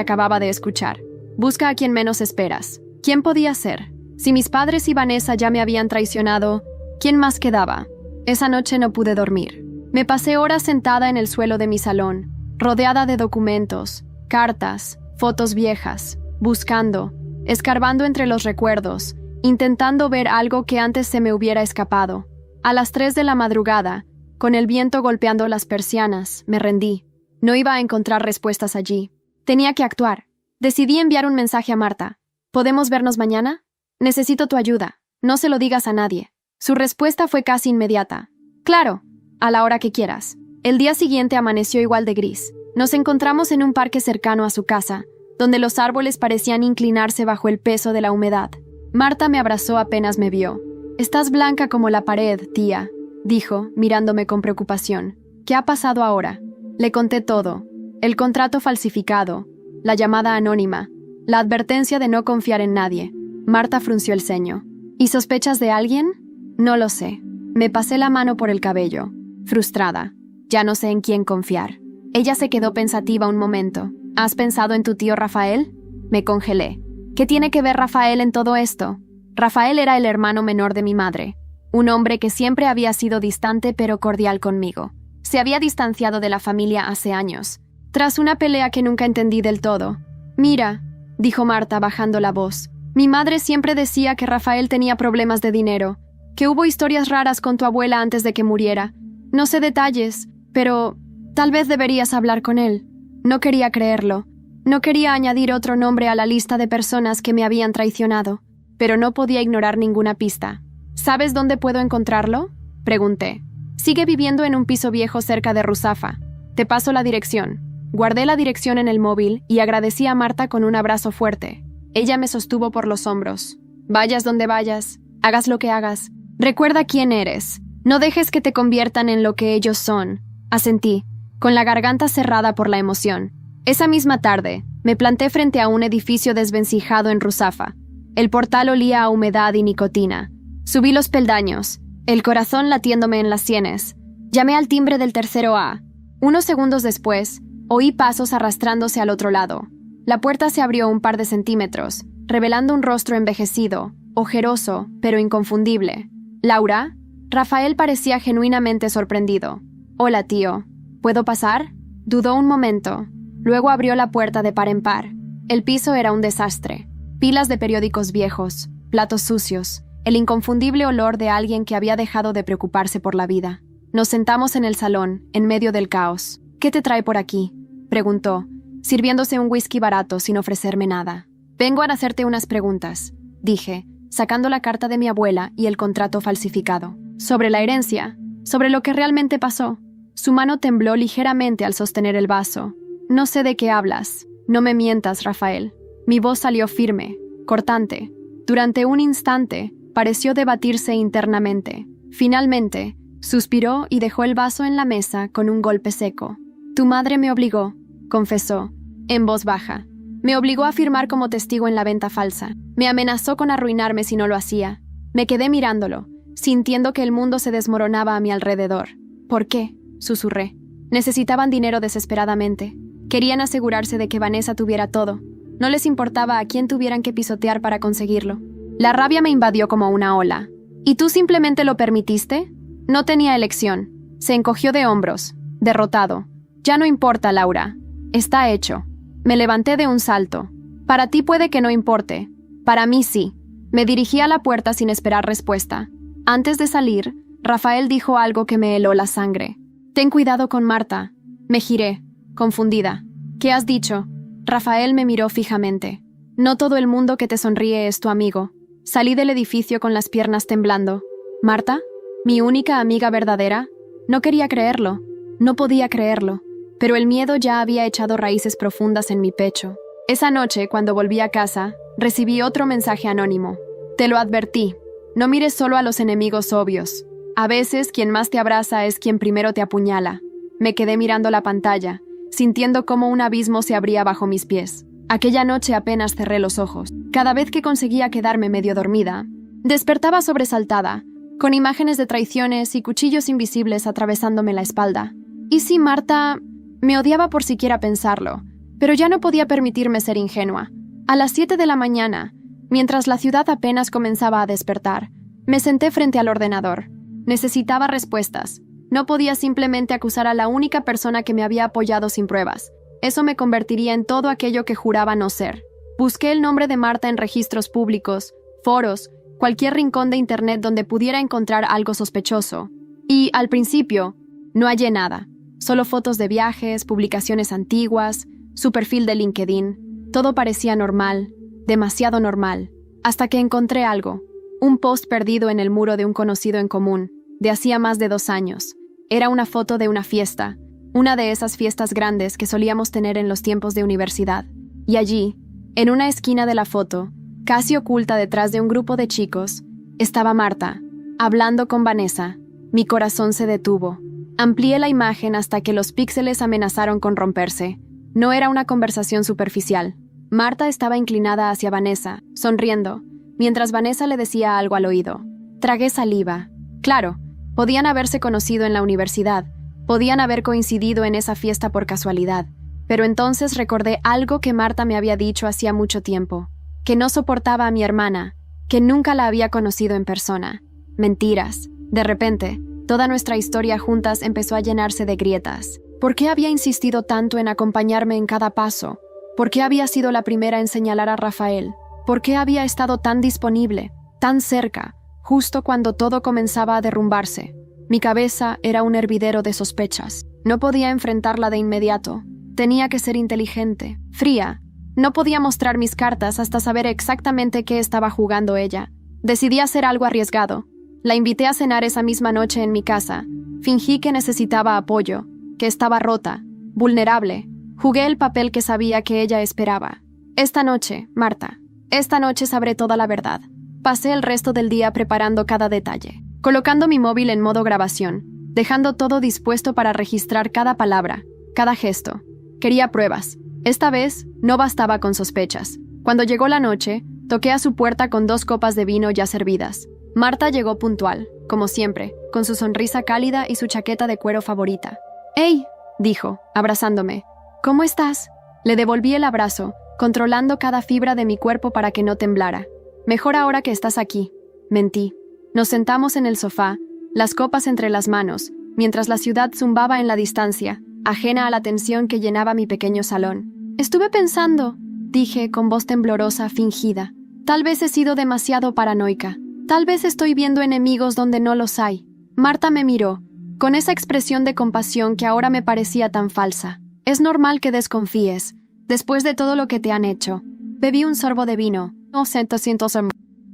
acababa de escuchar. «Busca a quien menos esperas». ¿Quién podía ser? Si mis padres y Vanessa ya me habían traicionado, ¿quién más quedaba? Esa noche no pude dormir. Me pasé horas sentada en el suelo de mi salón, rodeada de documentos, cartas, fotos viejas, buscando, escarbando entre los recuerdos, intentando ver algo que antes se me hubiera escapado. A las 3 de la madrugada, con el viento golpeando las persianas, me rendí. No iba a encontrar respuestas allí. Tenía que actuar. Decidí enviar un mensaje a Marta. ¿Podemos vernos mañana? Necesito tu ayuda. No se lo digas a nadie. Su respuesta fue casi inmediata. Claro, a la hora que quieras. El día siguiente amaneció igual de gris. Nos encontramos en un parque cercano a su casa, donde los árboles parecían inclinarse bajo el peso de la humedad. Marta me abrazó apenas me vio. «Estás blanca como la pared, tía», dijo, mirándome con preocupación. «¿Qué ha pasado ahora?» Le conté todo. El contrato falsificado, la llamada anónima, la advertencia de no confiar en nadie. Marta frunció el ceño. ¿Y sospechas de alguien? No lo sé. Me pasé la mano por el cabello, frustrada. Ya no sé en quién confiar. Ella se quedó pensativa un momento. ¿Has pensado en tu tío Rafael? Me congelé. ¿Qué tiene que ver Rafael en todo esto? Rafael era el hermano menor de mi madre, un hombre que siempre había sido distante pero cordial conmigo. Se había distanciado de la familia hace años, tras una pelea que nunca entendí del todo. «Mira», dijo Marta bajando la voz, «mi madre siempre decía que Rafael tenía problemas de dinero, que hubo historias raras con tu abuela antes de que muriera. No sé detalles, pero tal vez deberías hablar con él». No quería creerlo. No quería añadir otro nombre a la lista de personas que me habían traicionado, pero no podía ignorar ninguna pista. «¿Sabes dónde puedo encontrarlo?», pregunté. «Sigue viviendo en un piso viejo cerca de Ruzafa. Te paso la dirección». Guardé la dirección en el móvil y agradecí a Marta con un abrazo fuerte. Ella me sostuvo por los hombros. «Vayas donde vayas, hagas lo que hagas. Recuerda quién eres. No dejes que te conviertan en lo que ellos son». Asentí, con la garganta cerrada por la emoción. Esa misma tarde, me planté frente a un edificio desvencijado en Ruzafa. El portal olía a humedad y nicotina. Subí los peldaños, el corazón latiéndome en las sienes. Llamé al timbre del tercero A. Unos segundos después, oí pasos arrastrándose al otro lado. La puerta se abrió un par de centímetros, revelando un rostro envejecido, ojeroso, pero inconfundible. «¿Laura?» Rafael parecía genuinamente sorprendido. «Hola, tío. ¿Puedo pasar?» Dudó un momento. Luego abrió la puerta de par en par. El piso era un desastre. Pilas de periódicos viejos, platos sucios, el inconfundible olor de alguien que había dejado de preocuparse por la vida. Nos sentamos en el salón, en medio del caos. «¿Qué te trae por aquí?», preguntó, sirviéndose un whisky barato sin ofrecerme nada. «Vengo a hacerte unas preguntas», dije, sacando la carta de mi abuela y el contrato falsificado. «Sobre la herencia, sobre lo que realmente pasó». Su mano tembló ligeramente al sostener el vaso. «No sé de qué hablas. No me mientas, Rafael». Mi voz salió firme, cortante. Durante un instante, pareció debatirse internamente. Finalmente, suspiró y dejó el vaso en la mesa con un golpe seco. «Tu madre me obligó», confesó, en voz baja. «Me obligó a firmar como testigo en la venta falsa. Me amenazó con arruinarme si no lo hacía». Me quedé mirándolo, sintiendo que el mundo se desmoronaba a mi alrededor. «¿Por qué?», susurré. Necesitaban dinero desesperadamente. Querían asegurarse de que Vanessa tuviera todo. No les importaba a quién tuvieran que pisotear para conseguirlo. La rabia me invadió como una ola. «¿Y tú simplemente lo permitiste?» No tenía elección. Se encogió de hombros, derrotado. «Ya no importa, Laura. Está hecho». Me levanté de un salto. «Para ti puede que no importe. Para mí sí». Me dirigí a la puerta sin esperar respuesta. Antes de salir, Rafael dijo algo que me heló la sangre. «Ten cuidado con Marta». Me giré, confundida. «¿Qué has dicho?» Rafael me miró fijamente. «No todo el mundo que te sonríe es tu amigo». Salí del edificio con las piernas temblando. ¿Marta? ¿Mi única amiga verdadera? No quería creerlo. No podía creerlo. Pero el miedo ya había echado raíces profundas en mi pecho. Esa noche, cuando volví a casa, recibí otro mensaje anónimo. «Te lo advertí. No mires solo a los enemigos obvios. A veces, quien más te abraza es quien primero te apuñala». Me quedé mirando la pantalla, sintiendo cómo un abismo se abría bajo mis pies. Aquella noche apenas cerré los ojos. Cada vez que conseguía quedarme medio dormida, despertaba sobresaltada, con imágenes de traiciones y cuchillos invisibles atravesándome la espalda. ¿Y si Marta...? Me odiaba por siquiera pensarlo, pero ya no podía permitirme ser ingenua. A las 7 de la mañana, Mientras la ciudad apenas comenzaba a despertar, me senté frente al ordenador. Necesitaba respuestas. No podía simplemente acusar a la única persona que me había apoyado sin pruebas. Eso me convertiría en todo aquello que juraba no ser. Busqué el nombre de Marta en registros públicos, foros, cualquier rincón de internet donde pudiera encontrar algo sospechoso. Y, al principio, no hallé nada. Solo fotos de viajes, publicaciones antiguas, su perfil de LinkedIn. Todo parecía normal, demasiado normal, hasta que encontré algo. Un post perdido en el muro de un conocido en común, de hacía más de 2 años. Era una foto de una fiesta, una de esas fiestas grandes que solíamos tener en los tiempos de universidad. Y allí, en una esquina de la foto, casi oculta detrás de un grupo de chicos, estaba Marta, hablando con Vanessa. Mi corazón se detuvo. Amplié la imagen hasta que los píxeles amenazaron con romperse. No era una conversación superficial. Marta estaba inclinada hacia Vanessa, sonriendo, mientras Vanessa le decía algo al oído. Tragué saliva. Claro, podían haberse conocido en la universidad, podían haber coincidido en esa fiesta por casualidad, pero entonces recordé algo que Marta me había dicho hacía mucho tiempo, que no soportaba a mi hermana, que nunca la había conocido en persona. Mentiras. De repente, toda nuestra historia juntas empezó a llenarse de grietas. ¿Por qué había insistido tanto en acompañarme en cada paso? ¿Por qué había sido la primera en señalar a Rafael? ¿Por qué había estado tan disponible, tan cerca, justo cuando todo comenzaba a derrumbarse? Mi cabeza era un hervidero de sospechas. No podía enfrentarla de inmediato. Tenía que ser inteligente, fría. No podía mostrar mis cartas hasta saber exactamente qué estaba jugando ella. Decidí hacer algo arriesgado. La invité a cenar esa misma noche en mi casa. Fingí que necesitaba apoyo, que estaba rota, vulnerable. Jugué el papel que sabía que ella esperaba. Esta noche, Marta, esta noche sabré toda la verdad. Pasé el resto del día preparando cada detalle, colocando mi móvil en modo grabación, dejando todo dispuesto para registrar cada palabra, cada gesto. Quería pruebas. Esta vez no bastaba con sospechas. Cuando llegó la noche, toqué a su puerta con 2 copas de vino ya servidas. Marta llegó puntual, como siempre, con su sonrisa cálida y su chaqueta de cuero favorita. «¡Hey!», dijo, abrazándome. «¿Cómo estás?». Le devolví el abrazo, controlando cada fibra de mi cuerpo para que no temblara. «Mejor ahora que estás aquí». Mentí. Nos sentamos en el sofá, las copas entre las manos, mientras la ciudad zumbaba en la distancia, ajena a la tensión que llenaba mi pequeño salón. «Estuve pensando», dije con voz temblorosa, fingida. «Tal vez he sido demasiado paranoica. Tal vez estoy viendo enemigos donde no los hay». Marta me miró, con esa expresión de compasión que ahora me parecía tan falsa. «Es normal que desconfíes, después de todo lo que te han hecho». Bebí un sorbo de vino,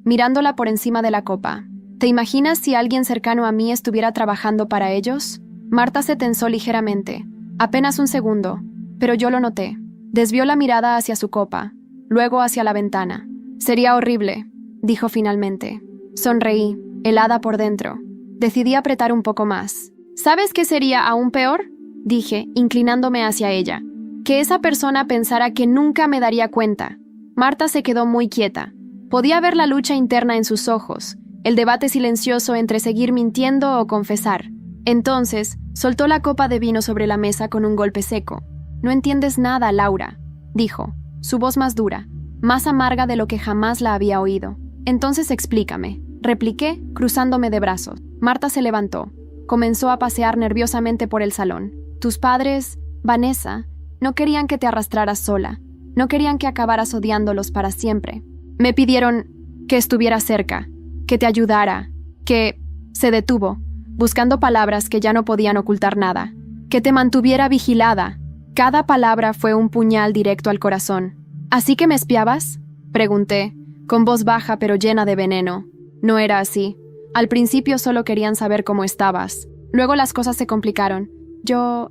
mirándola por encima de la copa. «¿Te imaginas si alguien cercano a mí estuviera trabajando para ellos?». Marta se tensó ligeramente, apenas un segundo, pero yo lo noté. Desvió la mirada hacia su copa, luego hacia la ventana. «Sería horrible», dijo finalmente. Sonreí, helada por dentro. Decidí apretar un poco más. «¿Sabes qué sería aún peor?», dije, inclinándome hacia ella. «Que esa persona pensara que nunca me daría cuenta». Marta se quedó muy quieta. Podía ver la lucha interna en sus ojos, el debate silencioso entre seguir mintiendo o confesar. Entonces, soltó la copa de vino sobre la mesa con un golpe seco. «No entiendes nada, Laura», dijo, su voz más dura, más amarga de lo que jamás la había oído. «Entonces explícame», repliqué, cruzándome de brazos. Marta se levantó. Comenzó a pasear nerviosamente por el salón. «Tus padres, Vanessa, no querían que te arrastraras sola. No querían que acabaras odiándolos para siempre. Me pidieron que estuviera cerca, que te ayudara, que...». Se detuvo, buscando palabras que ya no podían ocultar nada. «Que te mantuviera vigilada». Cada palabra fue un puñal directo al corazón. «¿Así que me espiabas?», pregunté, con voz baja pero llena de veneno. No era así. Al principio solo querían saber cómo estabas. Luego las cosas se complicaron. Yo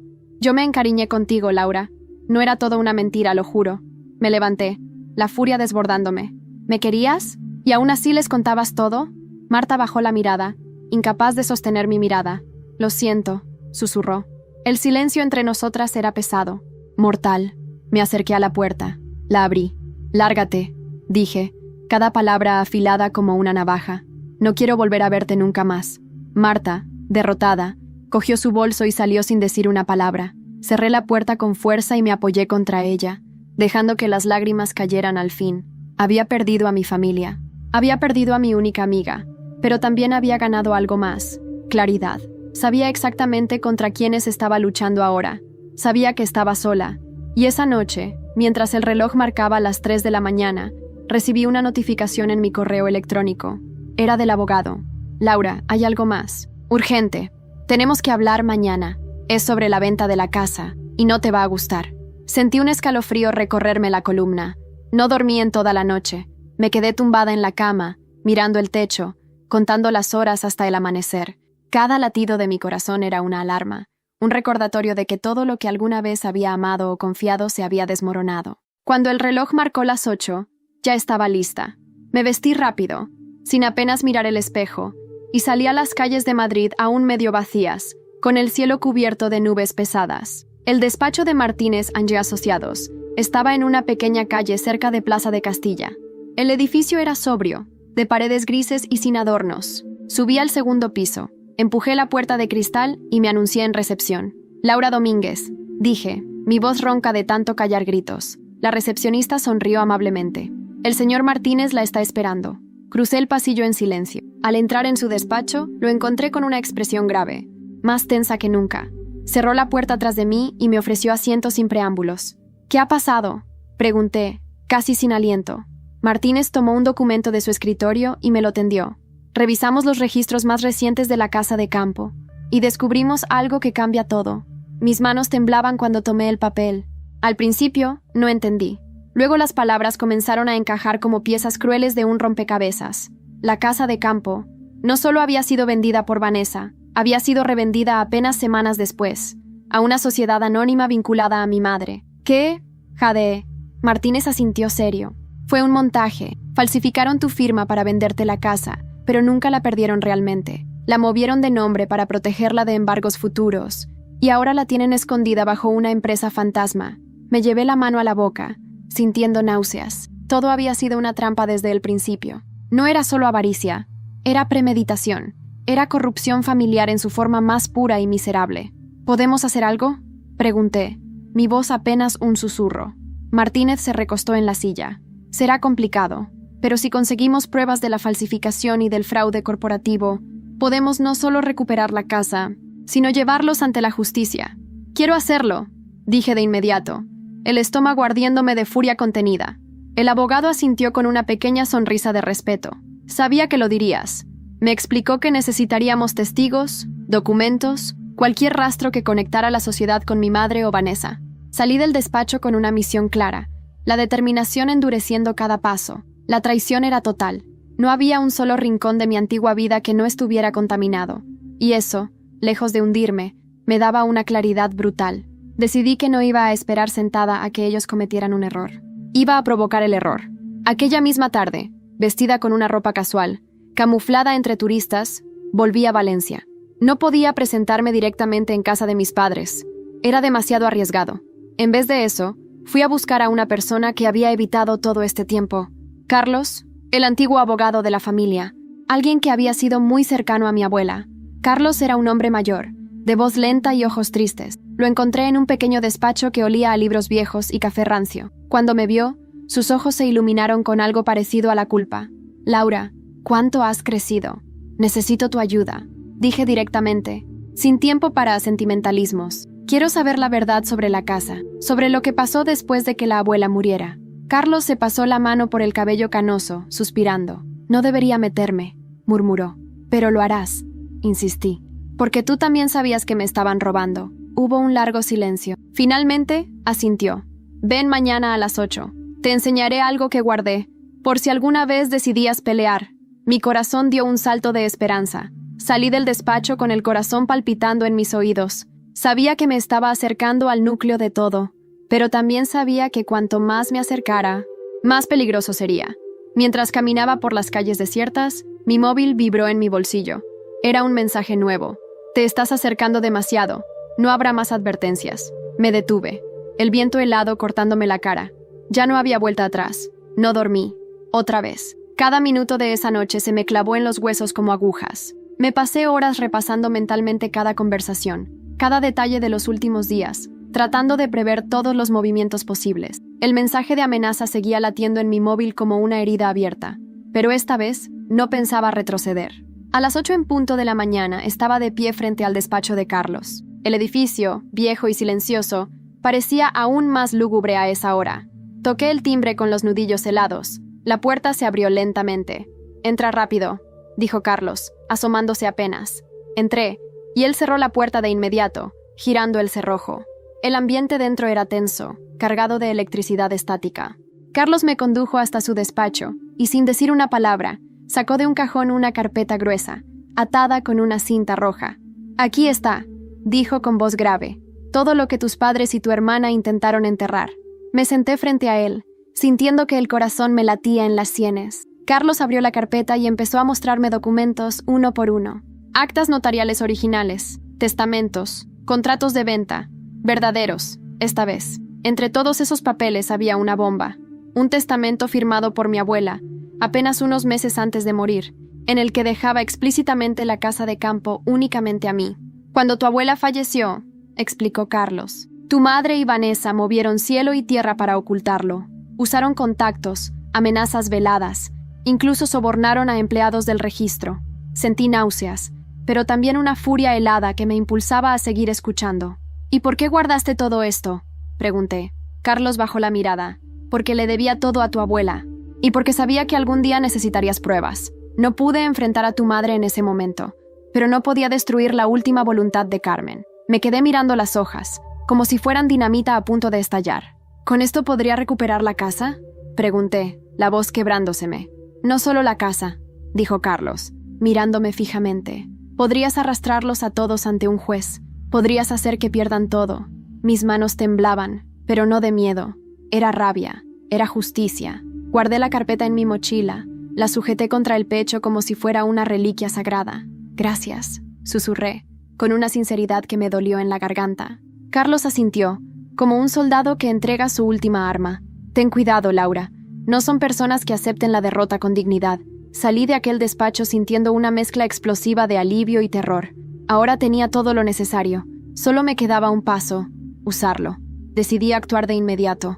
me encariñé contigo, Laura. No era todo una mentira, lo juro. Me levanté, la furia desbordándome. ¿Me querías? ¿Y aún así les contabas todo? Marta bajó la mirada, incapaz de sostener mi mirada. «Lo siento», susurró. El silencio entre nosotras era pesado, mortal. Me acerqué a la puerta. La abrí. «Lárgate», dije, cada palabra afilada como una navaja. «No quiero volver a verte nunca más». Marta, derrotada, cogió su bolso y salió sin decir una palabra. Cerré la puerta con fuerza y me apoyé contra ella, dejando que las lágrimas cayeran al fin. Había perdido a mi familia. Había perdido a mi única amiga. Pero también había ganado algo más: claridad. Sabía exactamente contra quiénes estaba luchando ahora. Sabía que estaba sola. Y esa noche, mientras el reloj marcaba las 3 de la mañana, recibí una notificación en mi correo electrónico. Era del abogado. Laura, hay algo más. Urgente. Tenemos que hablar mañana. Es sobre la venta de la casa, y no te va a gustar. Sentí un escalofrío recorrerme la columna. No dormí en toda la noche. Me quedé tumbada en la cama, mirando el techo, contando las horas hasta el amanecer. Cada latido de mi corazón era una alarma, un recordatorio de que todo lo que alguna vez había amado o confiado se había desmoronado. Cuando el reloj marcó las 8, ya estaba lista. Me vestí rápido, sin apenas mirar el espejo, y salí a las calles de Madrid aún medio vacías, con el cielo cubierto de nubes pesadas. El despacho de Martínez & Asociados estaba en una pequeña calle cerca de Plaza de Castilla. El edificio era sobrio, de paredes grises y sin adornos. Subí al segundo piso, empujé la puerta de cristal y me anuncié en recepción. Laura Domínguez, dije, mi voz ronca de tanto callar gritos. La recepcionista sonrió amablemente. El señor Martínez la está esperando. Crucé el pasillo en silencio. Al entrar en su despacho, lo encontré con una expresión grave, más tensa que nunca. Cerró la puerta tras de mí y me ofreció asiento sin preámbulos. ¿Qué ha pasado?, pregunté, casi sin aliento. Martínez tomó un documento de su escritorio y me lo tendió. Revisamos los registros más recientes de la casa de campo y descubrimos algo que cambia todo. Mis manos temblaban cuando tomé el papel. Al principio, no entendí. Luego las palabras comenzaron a encajar como piezas crueles de un rompecabezas. La casa de campo no solo había sido vendida por Vanessa, había sido revendida apenas semanas después, a una sociedad anónima vinculada a mi madre. ¿Qué? Jadeé. Martínez asintió serio. Fue un montaje. Falsificaron tu firma para venderte la casa, pero nunca la perdieron realmente. La movieron de nombre para protegerla de embargos futuros, y ahora la tienen escondida bajo una empresa fantasma. Me llevé la mano a la boca, sintiendo náuseas. Todo había sido una trampa desde el principio. No era solo avaricia, era premeditación. Era corrupción familiar en su forma más pura y miserable. ¿Podemos hacer algo?, pregunté, mi voz apenas un susurro. Martínez se recostó en la silla. Será complicado, pero si conseguimos pruebas de la falsificación y del fraude corporativo, podemos no solo recuperar la casa, sino llevarlos ante la justicia. Quiero hacerlo, dije de inmediato, el estómago ardiéndome de furia contenida. El abogado asintió con una pequeña sonrisa de respeto. Sabía que lo dirías. Me explicó que necesitaríamos testigos, documentos, cualquier rastro que conectara a la sociedad con mi madre o Vanessa. Salí del despacho con una misión clara, la determinación endureciendo cada paso. La traición era total. No había un solo rincón de mi antigua vida que no estuviera contaminado. Y eso, lejos de hundirme, me daba una claridad brutal. Decidí que no iba a esperar sentada a que ellos cometieran un error. Iba a provocar el error. Aquella misma tarde, vestida con una ropa casual, camuflada entre turistas, volví a Valencia. No podía presentarme directamente en casa de mis padres. Era demasiado arriesgado. En vez de eso, fui a buscar a una persona que había evitado todo este tiempo. Carlos, el antiguo abogado de la familia, alguien que había sido muy cercano a mi abuela. Carlos era un hombre mayor, de voz lenta y ojos tristes. Lo encontré en un pequeño despacho que olía a libros viejos y café rancio. Cuando me vio, sus ojos se iluminaron con algo parecido a la culpa. Laura, ¿cuánto has crecido? Necesito tu ayuda, dije directamente, sin tiempo para sentimentalismos. Quiero saber la verdad sobre la casa, sobre lo que pasó después de que la abuela muriera. Carlos se pasó la mano por el cabello canoso, suspirando. No debería meterme, murmuró. Pero lo harás, insistí. Porque tú también sabías que me estaban robando. Hubo un largo silencio. Finalmente, asintió. Ven mañana a las 8. Te enseñaré algo que guardé, por si alguna vez decidías pelear. Mi corazón dio un salto de esperanza. Salí del despacho con el corazón palpitando en mis oídos. Sabía que me estaba acercando al núcleo de todo, pero también sabía que cuanto más me acercara, más peligroso sería. Mientras caminaba por las calles desiertas, mi móvil vibró en mi bolsillo. Era un mensaje nuevo. Te estás acercando demasiado. No habrá más advertencias. Me detuve. El viento helado cortándome la cara. Ya no había vuelta atrás. No dormí. Otra vez. Cada minuto de esa noche se me clavó en los huesos como agujas. Me pasé horas repasando mentalmente cada conversación, cada detalle de los últimos días, tratando de prever todos los movimientos posibles. El mensaje de amenaza seguía latiendo en mi móvil como una herida abierta, pero esta vez no pensaba retroceder. A las 8 en punto de la mañana estaba de pie frente al despacho de Carlos. El edificio, viejo y silencioso, parecía aún más lúgubre a esa hora. Toqué el timbre con los nudillos helados. La puerta se abrió lentamente. «Entra rápido», dijo Carlos, asomándose apenas. Entré, y él cerró la puerta de inmediato, girando el cerrojo. El ambiente dentro era tenso, cargado de electricidad estática. Carlos me condujo hasta su despacho, y sin decir una palabra, sacó de un cajón una carpeta gruesa, atada con una cinta roja. «Aquí está», dijo con voz grave, «todo lo que tus padres y tu hermana intentaron enterrar». Me senté frente a él, sintiendo que el corazón me latía en las sienes. Carlos abrió la carpeta y empezó a mostrarme documentos uno por uno. Actas notariales originales, testamentos, contratos de venta, verdaderos, esta vez. Entre todos esos papeles había una bomba. Un testamento firmado por mi abuela, apenas unos meses antes de morir, en el que dejaba explícitamente la casa de campo únicamente a mí. «Cuando tu abuela falleció», explicó Carlos, «tu madre y Vanessa movieron cielo y tierra para ocultarlo. Usaron contactos, amenazas veladas, incluso sobornaron a empleados del registro. Sentí náuseas, pero también una furia helada que me impulsaba a seguir escuchando. «¿Y por qué guardaste todo esto?», pregunté. Carlos bajó la mirada. «Porque le debía todo a tu abuela. Y porque sabía que algún día necesitarías pruebas. No pude enfrentar a tu madre en ese momento, pero no podía destruir la última voluntad de Carmen. Me quedé mirando las hojas, como si fueran dinamita a punto de estallar. «¿Con esto podría recuperar la casa?», pregunté, la voz quebrándoseme. «No solo la casa», dijo Carlos, mirándome fijamente. «Podrías arrastrarlos a todos ante un juez. Podrías hacer que pierdan todo». Mis manos temblaban, pero no de miedo. Era rabia, era justicia. Guardé la carpeta en mi mochila, la sujeté contra el pecho como si fuera una reliquia sagrada. «Gracias», susurré, con una sinceridad que me dolió en la garganta. Carlos asintió, como un soldado que entrega su última arma. «Ten cuidado, Laura. No son personas que acepten la derrota con dignidad». Salí de aquel despacho sintiendo una mezcla explosiva de alivio y terror. Ahora tenía todo lo necesario. Solo me quedaba un paso: usarlo. Decidí actuar de inmediato.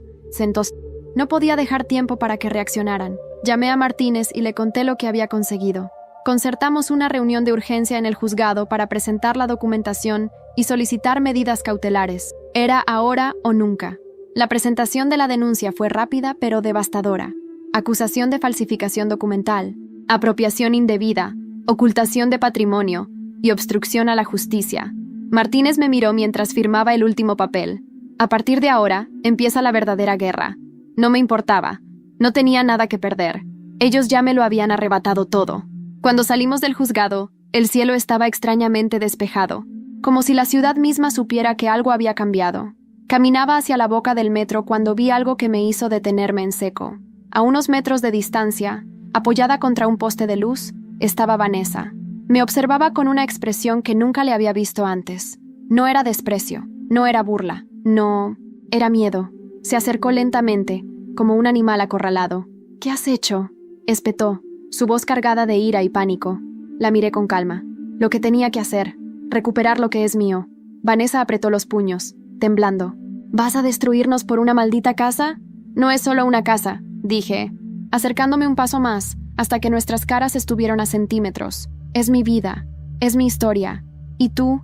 No podía dejar tiempo para que reaccionaran. Llamé a Martínez y le conté lo que había conseguido. Concertamos una reunión de urgencia en el juzgado para presentar la documentación y solicitar medidas cautelares. Era ahora o nunca. La presentación de la denuncia fue rápida pero devastadora. Acusación de falsificación documental, apropiación indebida, ocultación de patrimonio y obstrucción a la justicia. Martínez me miró mientras firmaba el último papel. «A partir de ahora, empieza la verdadera guerra». No me importaba. No tenía nada que perder. Ellos ya me lo habían arrebatado todo. Cuando salimos del juzgado, el cielo estaba extrañamente despejado, como si la ciudad misma supiera que algo había cambiado. Caminaba hacia la boca del metro cuando vi algo que me hizo detenerme en seco. A unos metros de distancia, apoyada contra un poste de luz, estaba Vanessa. Me observaba con una expresión que nunca le había visto antes. No era desprecio, no era burla, no, era miedo. Se acercó lentamente, como un animal acorralado. «¿Qué has hecho?», espetó, su voz cargada de ira y pánico. La miré con calma. Lo que tenía que hacer, recuperar lo que es mío. Vanessa apretó los puños, temblando. «¿Vas a destruirnos por una maldita casa?». «No es solo una casa», dije, acercándome un paso más, hasta que nuestras caras estuvieron a centímetros. «Es mi vida, es mi historia. Y tú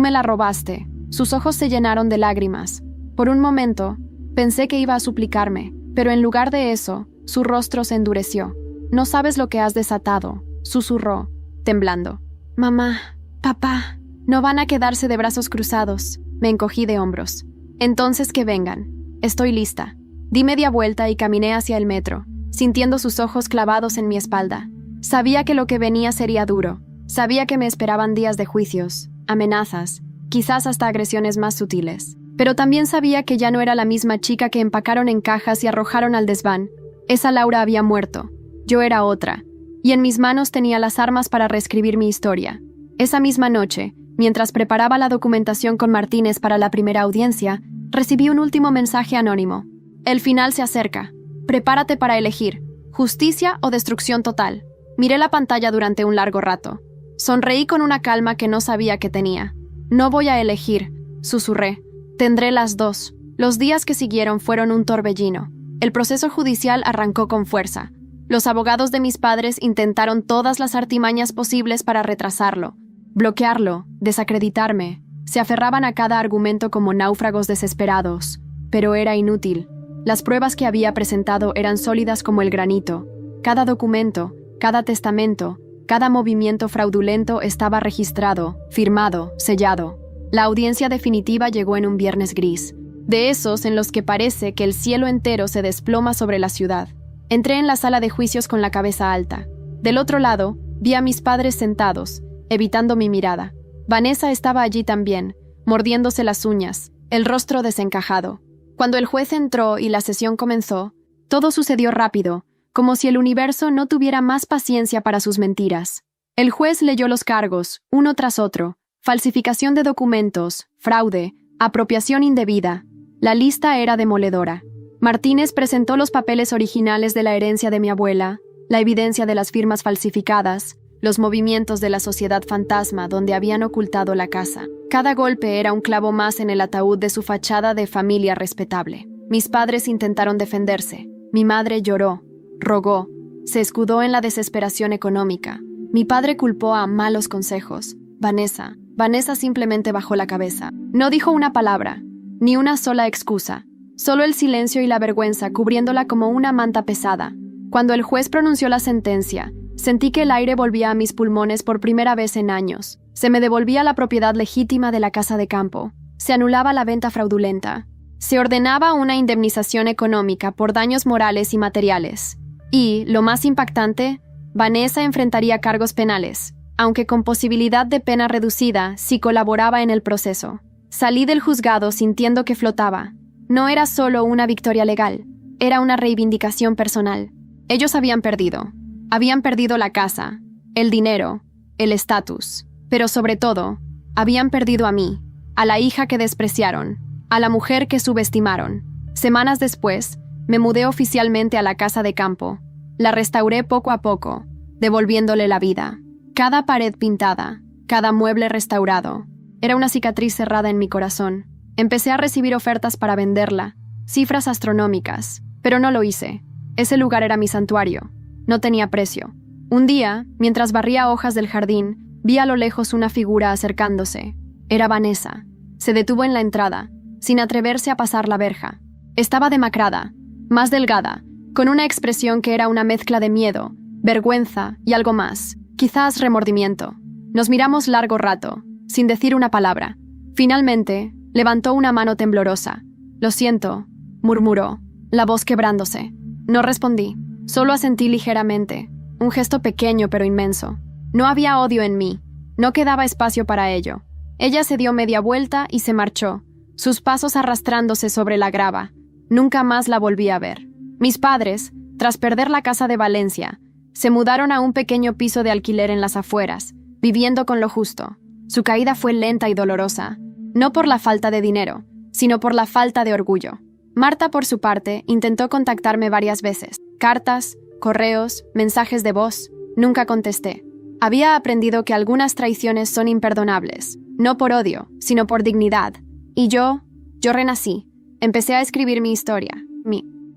me la robaste». Sus ojos se llenaron de lágrimas. Por un momento, pensé que iba a suplicarme, pero en lugar de eso, su rostro se endureció. «No sabes lo que has desatado», susurró, temblando. «Mamá, papá, no van a quedarse de brazos cruzados». Me encogí de hombros. «Entonces que vengan. Estoy lista». Di media vuelta y caminé hacia el metro, sintiendo sus ojos clavados en mi espalda. Sabía que lo que venía sería duro. Sabía que me esperaban días de juicios, amenazas, quizás hasta agresiones más sutiles. Pero también sabía que ya no era la misma chica que empacaron en cajas y arrojaron al desván. Esa Laura había muerto. Yo era otra. Y en mis manos tenía las armas para reescribir mi historia. Esa misma noche, mientras preparaba la documentación con Martínez para la primera audiencia, recibí un último mensaje anónimo. «El final se acerca. Prepárate para elegir, justicia o destrucción total». Miré la pantalla durante un largo rato. Sonreí con una calma que no sabía que tenía. «No voy a elegir», susurré. «Tendré las dos». Los días que siguieron fueron un torbellino. El proceso judicial arrancó con fuerza. Los abogados de mis padres intentaron todas las artimañas posibles para retrasarlo, bloquearlo, desacreditarme. Se aferraban a cada argumento como náufragos desesperados, pero era inútil. Las pruebas que había presentado eran sólidas como el granito. Cada documento, cada testamento, cada movimiento fraudulento estaba registrado, firmado, sellado. La audiencia definitiva llegó en un viernes gris, de esos en los que parece que el cielo entero se desploma sobre la ciudad. Entré en la sala de juicios con la cabeza alta. Del otro lado, vi a mis padres sentados, evitando mi mirada. Vanessa estaba allí también, mordiéndose las uñas, el rostro desencajado. Cuando el juez entró y la sesión comenzó, todo sucedió rápido, como si el universo no tuviera más paciencia para sus mentiras. El juez leyó los cargos, uno tras otro: falsificación de documentos, fraude, apropiación indebida. La lista era demoledora. Martínez presentó los papeles originales de la herencia de mi abuela, la evidencia de las firmas falsificadas, los movimientos de la sociedad fantasma donde habían ocultado la casa. Cada golpe era un clavo más en el ataúd de su fachada de familia respetable. Mis padres intentaron defenderse. Mi madre lloró, rogó, se escudó en la desesperación económica. Mi padre culpó a malos consejos. Vanessa simplemente bajó la cabeza. No dijo una palabra, ni una sola excusa. Solo el silencio y la vergüenza cubriéndola como una manta pesada. Cuando el juez pronunció la sentencia, sentí que el aire volvía a mis pulmones por primera vez en años. Se me devolvía la propiedad legítima de la casa de campo. Se anulaba la venta fraudulenta. Se ordenaba una indemnización económica por daños morales y materiales. Y, lo más impactante, Vanessa enfrentaría cargos penales, aunque con posibilidad de pena reducida si colaboraba en el proceso. Salí del juzgado sintiendo que flotaba. No era solo una victoria legal, era una reivindicación personal. Ellos habían perdido. Habían perdido la casa, el dinero, el estatus. Pero sobre todo, habían perdido a mí, a la hija que despreciaron, a la mujer que subestimaron. Semanas después, me mudé oficialmente a la casa de campo. La restauré poco a poco, devolviéndole la vida. Cada pared pintada, cada mueble restaurado. Era una cicatriz cerrada en mi corazón. Empecé a recibir ofertas para venderla, cifras astronómicas, pero no lo hice. Ese lugar era mi santuario. No tenía precio. Un día, mientras barría hojas del jardín, vi a lo lejos una figura acercándose. Era Vanessa. Se detuvo en la entrada, sin atreverse a pasar la verja. Estaba demacrada, más delgada, con una expresión que era una mezcla de miedo, vergüenza y algo más, quizás remordimiento. Nos miramos largo rato, sin decir una palabra. Finalmente, levantó una mano temblorosa. «Lo siento», murmuró, la voz quebrándose. No respondí, solo asentí ligeramente, un gesto pequeño pero inmenso. No había odio en mí, no quedaba espacio para ello. Ella se dio media vuelta y se marchó, sus pasos arrastrándose sobre la grava. Nunca más la volví a ver. Mis padres, tras perder la casa de Valencia, se mudaron a un pequeño piso de alquiler en las afueras, viviendo con lo justo. Su caída fue lenta y dolorosa, no por la falta de dinero, sino por la falta de orgullo. Marta, por su parte, intentó contactarme varias veces. Cartas, correos, mensajes de voz. Nunca contesté. Había aprendido que algunas traiciones son imperdonables, no por odio, sino por dignidad. Y yo renací. Empecé a escribir mi historia,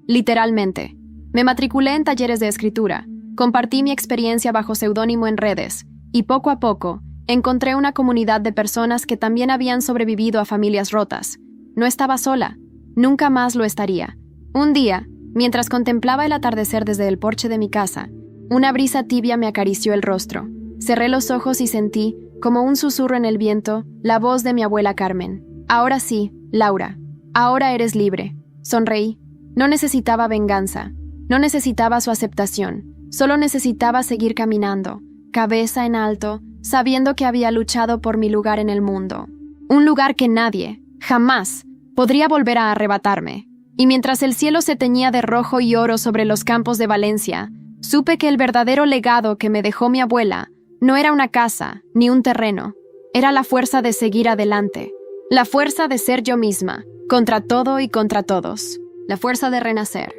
literalmente. Me matriculé en talleres de escritura, compartí mi experiencia bajo seudónimo en redes, y poco a poco, encontré una comunidad de personas que también habían sobrevivido a familias rotas. No estaba sola. Nunca más lo estaría. Un día, mientras contemplaba el atardecer desde el porche de mi casa, una brisa tibia me acarició el rostro. Cerré los ojos y sentí, como un susurro en el viento, la voz de mi abuela Carmen. «Ahora sí, Laura. Ahora eres libre». Sonreí. No necesitaba venganza. No necesitaba su aceptación. Solo necesitaba seguir caminando, cabeza en alto, sabiendo que había luchado por mi lugar en el mundo. Un lugar que nadie, jamás, podría volver a arrebatarme. Y mientras el cielo se teñía de rojo y oro sobre los campos de Valencia, supe que el verdadero legado que me dejó mi abuela no era una casa ni un terreno. Era la fuerza de seguir adelante. La fuerza de ser yo misma, contra todo y contra todos. La fuerza de renacer.